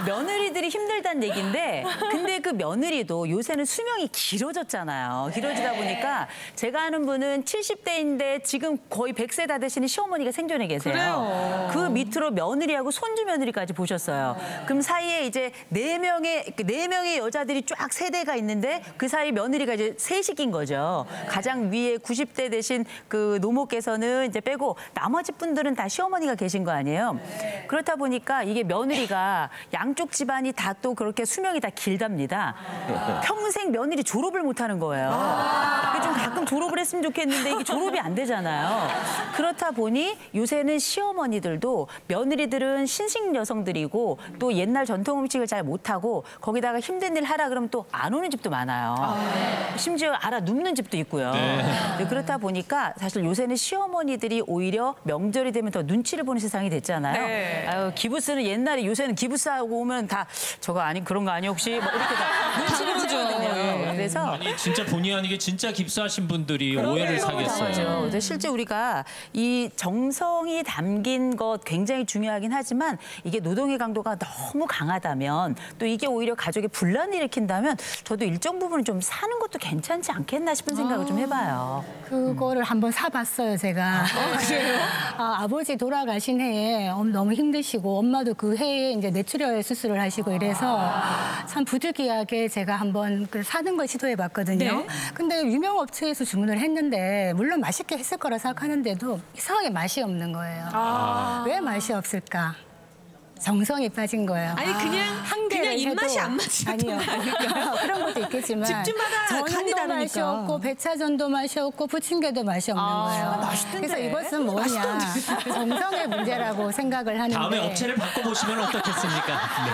며느리들이 힘들다는 얘기인데 근데 그 며느리도 요새는 수명이 길어졌잖아요. 길어지다 보니까 제가 아는 분은 70대인데 지금 거의 100세 다 되시는 시어머니가 생존해 계세요. 그래요. 그 밑으로 며느리하고 손주 며느리까지 보셨어요. 그럼 사이에 이제 4명의 여자들이 쫙 세대가 있는데 그 사이 며느리가 이제 셋이 낀 거죠. 가장 위에 90대 되신 그 노모께서는 이제 빼고 나머지 분들은 다 시어머니가 계신 거 아니에요. 그렇다 보니까 이게 며느리가 양쪽 집안이 다 또 그렇게 수명이 다 길답니다. 평생 며느리 졸업을 못 하는 거예요. 좀 가끔 졸업을 했으면 좋겠는데 이게 졸업이 안 되잖아요. 그렇다 보니 요새는 시어머니들도 며느리들은 신식 여성들이고 또 옛날 전통 음식을 잘 못하고 거기다가 힘든 일 하라 그러면 또 안 오는 집도 많아요. 심지어 알아 눕는 집도 있고요. 네, 그렇다 보니까 사실 요새는 시어머니들이 오히려 명절이 되면 더 눈치를 보는 세상이 됐잖아요. 네. 아유, 기부스는 옛날에 요새는 기부스하고 오면 다 저거 아니 그런 거 아니 혹시 뭐 이렇게 다 눈치를 주거든요. 그래서 아니 진짜 본의 아니게 진짜 깁스하신 분들이 오해를 사겠어요. 그래서 실제 우리가 이 정성이 담긴 것 굉장히 중요하긴 하지만 이게 노동의 강도가 너무 강하다면 또 이게 오히려 가족에 분란을 일으킨다면 저도 일정 부분 좀 사는 것도 괜찮지 않겠나 싶은 생각을 좀 해봐요. 그거를 한번 사봤어요, 제가. 그래요? 아버지 돌아가신 해에 너무 힘드시고 엄마도 그 해에 이제 뇌출혈 수술을 하시고 이래서 참 부득이하게 제가 한번 사는 걸 시도해봤거든요. 네. 근데 유명 업체에서 주문을 했는데 물론 맛있게 했을 거라 생각하는데도 이상하게 맛이 없는 거예요. 왜 맛이 없을까? 정성이 빠진 거예요. 아니 그냥 입맛이 안 맞는 거 아닐까요? 그런 것도 있겠지만 집집마다 간이 전도 다르니까. 맛이 없고 배차전도 맛이 없고 부침개도 맛이 없는 거예요. 맛있던데. 그래서 이것은 뭐냐? 정성의 문제라고 생각을 하는데 다음에 업체를 바꿔보시면 어떻겠습니까? 네.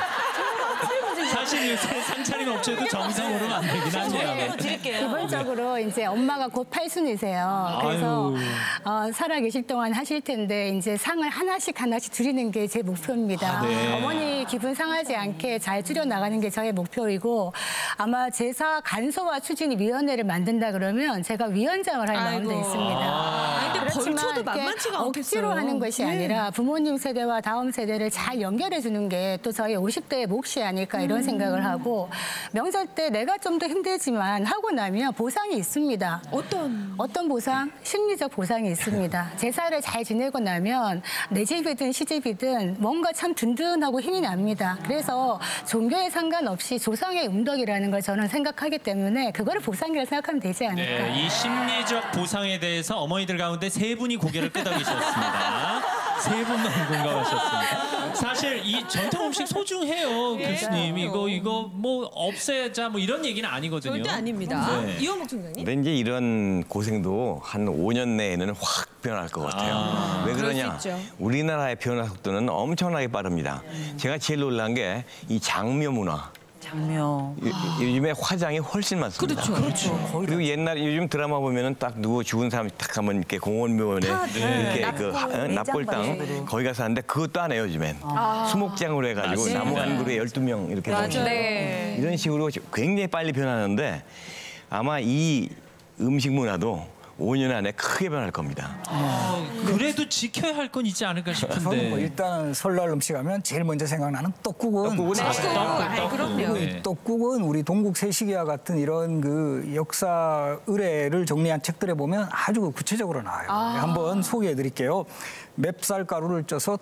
사실 요새 상차림 업체도 정성으로 만들긴 하네요. 기본적으로 이제 엄마가 곧 팔순이세요. 그래서 살아계실 동안 하실 텐데 이제 상을 하나씩 드리는 게 제 목표입니다. 네. 어머니 기분 상하지 않게 잘 줄여 나가는 게 저의 목표이고 아마 제사 간소화 추진위원회를 만든다 그러면 제가 위원장을 할 마음도 있습니다. 근데 그렇지만 벌초도 만만치가 않겠어요. 억지로 하는 것이 아니라 부모님 세대와 다음 세대를 잘 연결해 주는 게 또 저희 50대의 몫이 아닐까 이런 생각을 하고 명절 때 내가 좀 더 힘들지만 하고 나면 보상이 있습니다. 어떤 보상? 심리적 보상이 있습니다. 제사를 잘 지내고 나면 내 집이든 시집이든 뭔가 참 든든하고 힘이 납니다. 그래서 종교에 상관없이 조상의 음덕이라는 걸 저는 생각하기 때문에 그거를 보상이라고 생각하면 되지 않을까. 네, 이 심리적 보상에 대해서 어머니들 가운데 3분이 고개를 끄덕이셨습니다. 3분만 공감하셨습니다. 사실 이 전통 음식 소중해요, 교수님. 이거 뭐 없애자 뭐 이런 얘기는 아니거든요. 절대 아닙니다. 네. 이원복 총장님. 근데 이제 이런 고생도 한 5년 내에는 확 변할 것 같아요. 왜 그러냐? 우리나라의 변화 속도는 엄청나게 빠릅니다. 제가 제일 놀란 게 이 장묘 문화. 장묘. 요즘에 화장이 훨씬 많습니다. 그렇죠. 그리고 옛날에 요즘 드라마 보면은 딱 누구 죽은 사람 딱 하면 이렇게 공원묘원에 이렇게 그 납골당 거기 가서 하는데 그것도 안 해요, 요즘엔. 수목장으로 해가지고 나무 한 그루에 12명 이렇게 모시고 이런 식으로 굉장히 빨리 변하는데 아마 이 음식 문화도 5년 안에 크게 변할 겁니다. 그래도 지켜야 할 건 있지 않을까 싶은데. 뭐 일단 설날 음식 하면 제일 먼저 생각나는 떡국은. 그럼요. 이 떡국은 우리 동국 세시기와 같은 이런 그 역사 의례를 정리한 책들에 보면 아주 구체적으로 나와요. 한번 소개해드릴게요. 맵쌀 가루를 쪄서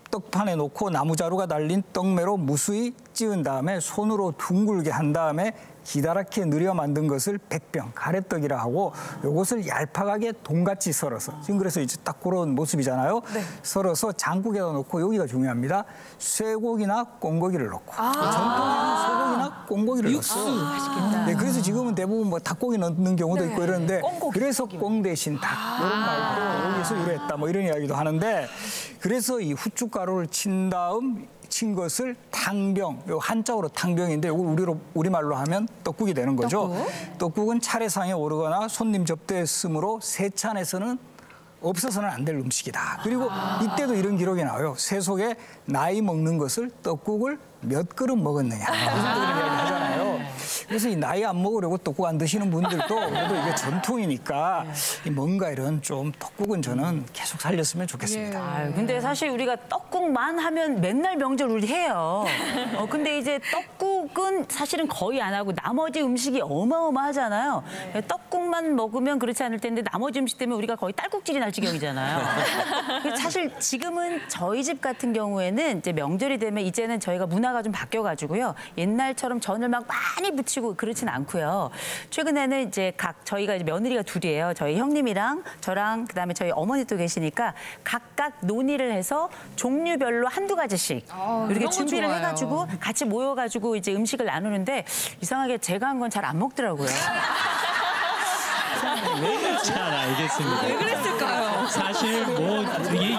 떡판에 놓고 나무자루가 달린 떡매로 무수히 찌은 다음에 손으로 둥글게 한 다음에 기다랗게 느려 만든 것을 백병, 가래떡이라 하고 요것을 얄팍하게 동같이 썰어서 지금 그래서 이제 딱 그런 모습이잖아요. 썰어서 장국에다 넣고 여기가 중요합니다. 쇠고기나 꽁고기를 넣고 전통에는 쇠고기나 꽁고기를 넣었어요. 맛있겠다. 네, 그래서 지금은 대부분 뭐 닭고기 넣는 경우도 있고 이러는데 그래서 꽁 대신 닭 이런 말로 여기서 유래했다 뭐 이런 이야기도 하는데 그래서 이 후춧가루를 친 다음 친 것을 탕병, 요 한자어로 탕병인데 이걸 우리말로 하면 떡국이 되는 거죠. 떡국은 차례상에 오르거나 손님 접대에 쓰므로 세찬에서는 없어서는 안 될 음식이다. 그리고 이때도 이런 기록이 나와요. 세속에 나이 먹는 것을 떡국을 몇 그릇 먹었느냐. 이런 이야기 하잖아요. 그래서 이 나이 안 먹으려고 떡국 안 드시는 분들도 그래도 이게 전통이니까 뭔가 이런 좀 떡국은 저는 계속 살렸으면 좋겠습니다. 근데 사실 우리가 떡국만 하면 맨날 명절 우리 해요. 근데 이제 떡국은 사실은 거의 안 하고 나머지 음식이 어마어마하잖아요. 떡국만 먹으면 그렇지 않을 텐데 나머지 음식 때문에 우리가 거의 딸꾹질이 날 지경이잖아요. 사실 지금은 저희 집 같은 경우에는 이제 명절이 되면 이제는 저희가 문화가 좀 바뀌어가지고요. 옛날처럼 전을 막 많이 부치고 그렇진 않고요. 최근에는 이제 저희가 이제 며느리가 둘이에요. 저희 형님이랑 저랑 그다음에 저희 어머니도 계시니까 각각 논의를 해서 종류별로 한두 가지씩 이렇게 준비를 해가지고 같이 모여가지고 이제 음식을 나누는데 이상하게 제가 한 건 잘 안 먹더라고요. 잘 알겠습니다. 왜 그랬을까요? 사실 뭐 이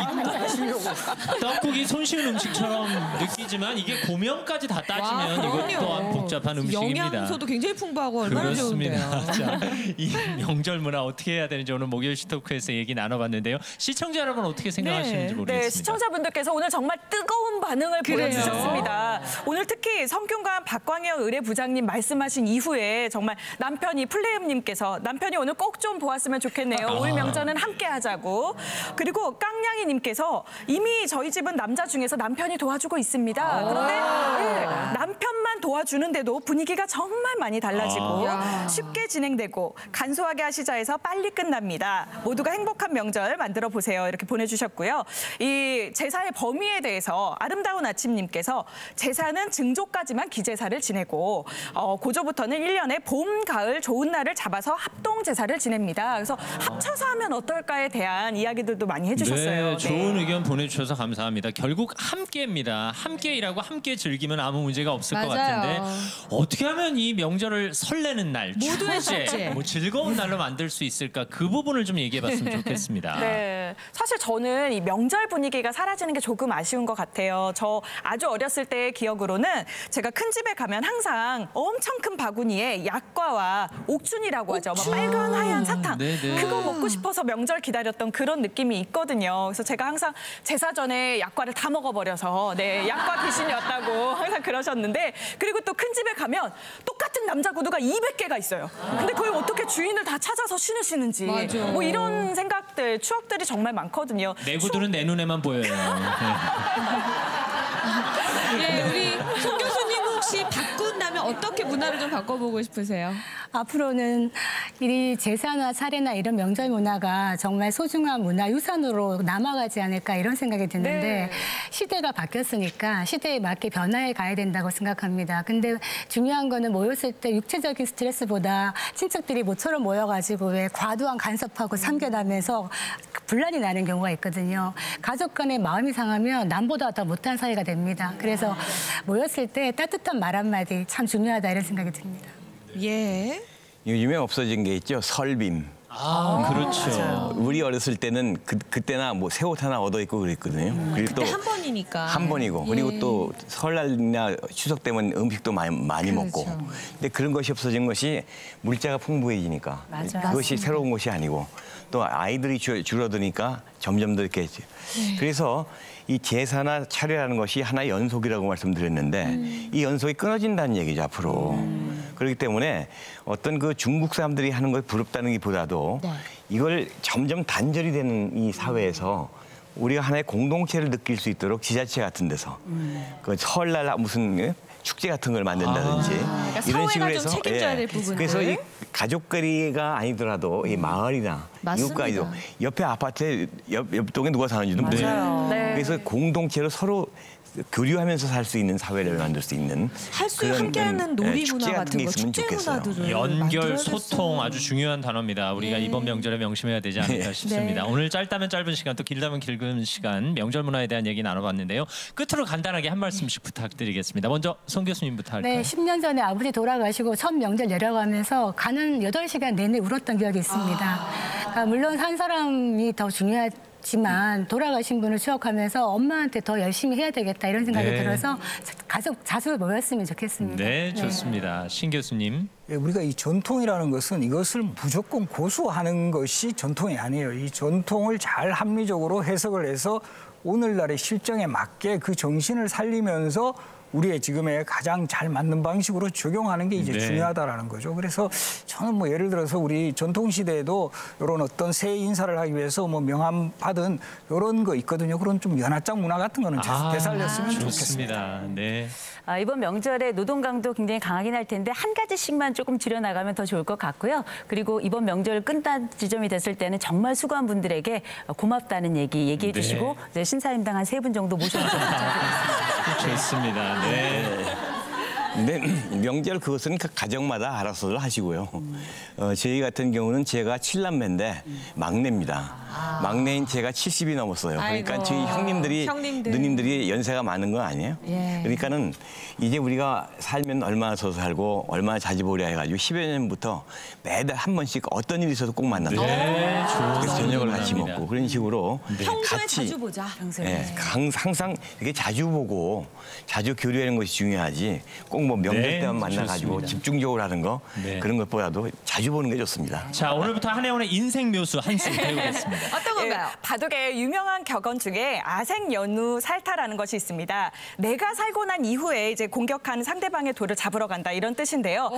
떡국이 손쉬운 음식처럼 느끼지만 이게 고명까지 다 따지면 이것 또한 복잡한 음식입니다. 영양소도 굉장히 풍부하고 얼마나 좋은데요. 자, 이 명절 문화 어떻게 해야 되는지 오늘 목요일시 토크에서 얘기 나눠봤는데요. 시청자 여러분 어떻게 생각하시는지 모르겠습니다. 네, 시청자분들께서 오늘 정말 뜨거운 반응을 보여주셨습니다. 오늘 특히 성균관 박광영 의뢰부장님 말씀하신 이후에 정말 남편이 플레임님께서 남편이 오늘 꼭 좀 보았으면 좋겠네요. 올 명절은 함께 하자고. 그리고 깡냥이님께서 이미 저희 집은 남자 중에서 남편이 도와주고 있습니다. 그런데 남편만 도와주는데도 분위기가 정말 많이 달라지고 쉽게 진행되고 간소하게 하시자 해서 빨리 끝납니다. 모두가 행복한 명절 만들어 보세요. 이렇게 보내주셨고요. 이 제사의 범위에 대해서 아름다운 아침님께서 제사는 증조까지만 기제사를 지내고 고조부터는 1년에 봄, 가을 좋은 날을 잡아서 합동 제사를 지냅니다. 그래서 합쳐서 하면 어떨까에 대한 이야기들도 많이 해주셨어요. 네, 좋은 의견 보내주셔서 감사합니다. 결국 함께입니다. 함께 일하고 함께 즐기면 아무 문제가 없을 것 같은데 어떻게 하면 이 명절을 설레는 날, 모두의 축제, 뭐 즐거운 날로 만들 수 있을까 그 부분을 좀 얘기해봤으면 좋겠습니다. 네, 사실 저는 이 명절 분위기가 사라지는 게 조금 아쉬운 것 같아요. 저 아주 어렸을 때의 기억으로는 제가 큰 집에 가면 항상 엄청 큰 바구니에 약과와 옥춘이라고 하죠. 막 빨간 하얀 사탕. 그거 먹고 싶어서 명절 기다렸던 그런 느낌이 있거든요. 그래서 제가 항상 제사 전에 약과를 다 먹어버려서 네, 약과 귀신이었다고 항상 그러셨는데 그리고 또 큰 집에 가면 똑같은 남자 구두가 200개가 있어요. 근데 그걸 어떻게 주인을 다 찾아서 신으시는지 맞아. 뭐 이런 생각들, 추억들이 정말 많거든요. 내 구두는 내 눈에만 보여요. 네, 우리 송 교수님 혹시 바꾼다면 어떻게 문화를 좀 바꿔보고 싶으세요? 앞으로는 이 제사나 차례나 이런 명절 문화가 정말 소중한 문화 유산으로 남아가지 않을까 이런 생각이 드는데 시대가 바뀌었으니까 시대에 맞게 변화해 가야 된다고 생각합니다. 근데 중요한 거는 모였을 때 육체적인 스트레스보다 친척들이 모처럼 모여가지고 왜 과도한 간섭하고 참견하면서 분란이 나는 경우가 있거든요. 가족 간의 마음이 상하면 남보다 더 못한 사이가 됩니다. 그래서 모였을 때 따뜻한 말 한마디 참 중요하다 이런 생각이 듭니다. 예. 요즘에 없어진 게 있죠. 설빔. 그렇죠. 우리 어렸을 때는 그때나 뭐 새 옷 하나 얻어 입고 그랬거든요. 그리고 그때 한 번이니까. 한 번이고 그리고 또 설날이나 추석 때면 음식도 많이 먹고. 근데 그런 것이 없어진 것이 물자가 풍부해지니까 그것이 새로운 것이 아니고 또 아이들이 줄어드니까 점점 더 이렇게 그래서 이 제사나 차례라는 것이 하나의 연속이라고 말씀드렸는데 이 연속이 끊어진다는 얘기죠 앞으로. 그렇기 때문에 어떤 그 중국 사람들이 하는 걸 부럽다는 것보다도 이걸 점점 단절이 되는 이 사회에서 우리가 하나의 공동체를 느낄 수 있도록 지자체 같은 데서 그 설날 무슨 축제 같은 걸 만든다든지 그러니까 이런 식으로 사회가 해서 좀 책임져야 될 부분들. 그래서 이 가족끼리가 아니더라도 이 마을이나 이웃과도 옆에 아파트에 옆 동에 누가 사는지도 모르죠. 그래서 공동체로 서로 교류하면서 살 수 있는 사회를 만들 수 있는 함께하는 놀이 축제 문화 같은 게 같은 거, 있으면 축제 좋겠어요. 문화도 연결, 소통 아주 중요한 단어입니다. 우리가 이번 명절에 명심해야 되지 않을까 싶습니다. 오늘 짧다면 짧은 시간 또 길다면 길은 시간 명절 문화에 대한 얘기 나눠봤는데요. 끝으로 간단하게 한 말씀씩 부탁드리겠습니다. 먼저 송 교수님부터 할까요? 네, 10년 전에 아버지 돌아가시고 첫 명절 내려가면서 가는 8시간 내내 울었던 기억이 있습니다. 그러니까 물론 한 사람이 더 중요하지만 돌아가신 분을 추억하면서 엄마한테 더 열심히 해야 되겠다 이런 생각이 들어서 가족 자주 모였으면 좋겠습니다. 네, 좋습니다. 신 교수님. 우리가 이 전통이라는 것은 이것을 무조건 고수하는 것이 전통이 아니에요. 이 전통을 잘 합리적으로 해석을 해서 오늘날의 실정에 맞게 그 정신을 살리면서 우리의 지금의 가장 잘 맞는 방식으로 적용하는 게 이제 중요하다라는 거죠. 그래서 저는 뭐 예를 들어서 우리 전통시대에도 이런 어떤 새 인사를 하기 위해서 뭐 명함 받은 이런 거 있거든요. 그런 좀 연합장 문화 같은 거는 되살렸으면 좋겠습니다. 네. 이번 명절에 노동 강도 굉장히 강하긴 할 텐데 한 가지씩만 조금 줄여나가면 더 좋을 것 같고요. 그리고 이번 명절 끝난 지점이 됐을 때는 정말 수고한 분들에게 고맙다는 얘기해 주시고 신사임당 한 3분 정도 모셔주셔서 좋습니다. 네. 근데 명절 그것은 가정마다 알아서 하시고요. 저희 같은 경우는 제가 7남매인데 막내입니다. 막내인 제가 70이 넘었어요. 그러니까 저희 형님들이 누님들이 연세가 많은 건 아니에요. 그러니까는 이제 우리가 살면 얼마나 더 살고 얼마나 자주 보려 해가지고 10여 년부터 매달 한 번씩 어떤 일이 있어도 꼭 만납니다. 그래서 저녁을 같이 먹고 그런 식으로 평소에 자주 보자. 항상 이렇게 자주 보고 자주 교류하는 것이 중요하지 꼭 뭐 명절 때만 만나가지고 집중적으로 하는 거 그런 것보다도 자주 보는 게 좋습니다. 자, 오늘부터 한혜원의 인생 묘수 한 수 배우겠습니다. 어떤 건가요? 바둑의 유명한 격언 중에 아생연우 살타라는 것이 있습니다. 내가 살고 난 이후에 이제 공격하는 상대방의 돌을 잡으러 간다 이런 뜻인데요.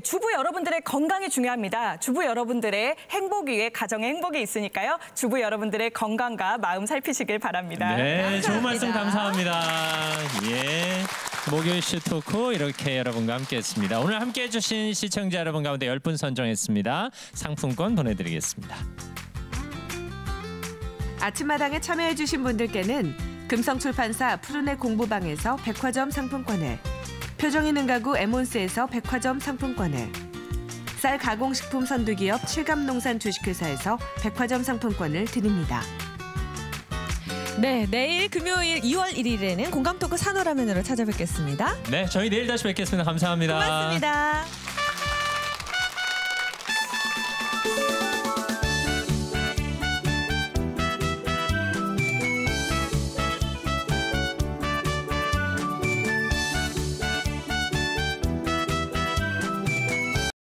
주부 여러분들의 건강이 중요합니다. 주부 여러분들의 행복 위에 가정의 행복이 있으니까요. 주부 여러분들의 건강과 마음 살피시길 바랍니다. 네, 좋은 말씀 감사합니다. 예. 목요일 슈토크 이렇게 여러분과 함께했습니다. 오늘 함께해주신 시청자 여러분 가운데 10분 선정했습니다. 상품권 보내드리겠습니다. 아침마당에 참여해주신 분들께는 금성출판사 푸른의 공부방에서 백화점 상품권을, 표정 있는 가구 에몬스에서 백화점 상품권을, 쌀 가공식품 선두기업 칠감농산 주식회사에서 백화점 상품권을 드립니다. 네, 내일 금요일 2월 1일에는 공감토크 산호라면으로 찾아뵙겠습니다. 네, 저희 내일 다시 뵙겠습니다. 감사합니다. 고맙습니다.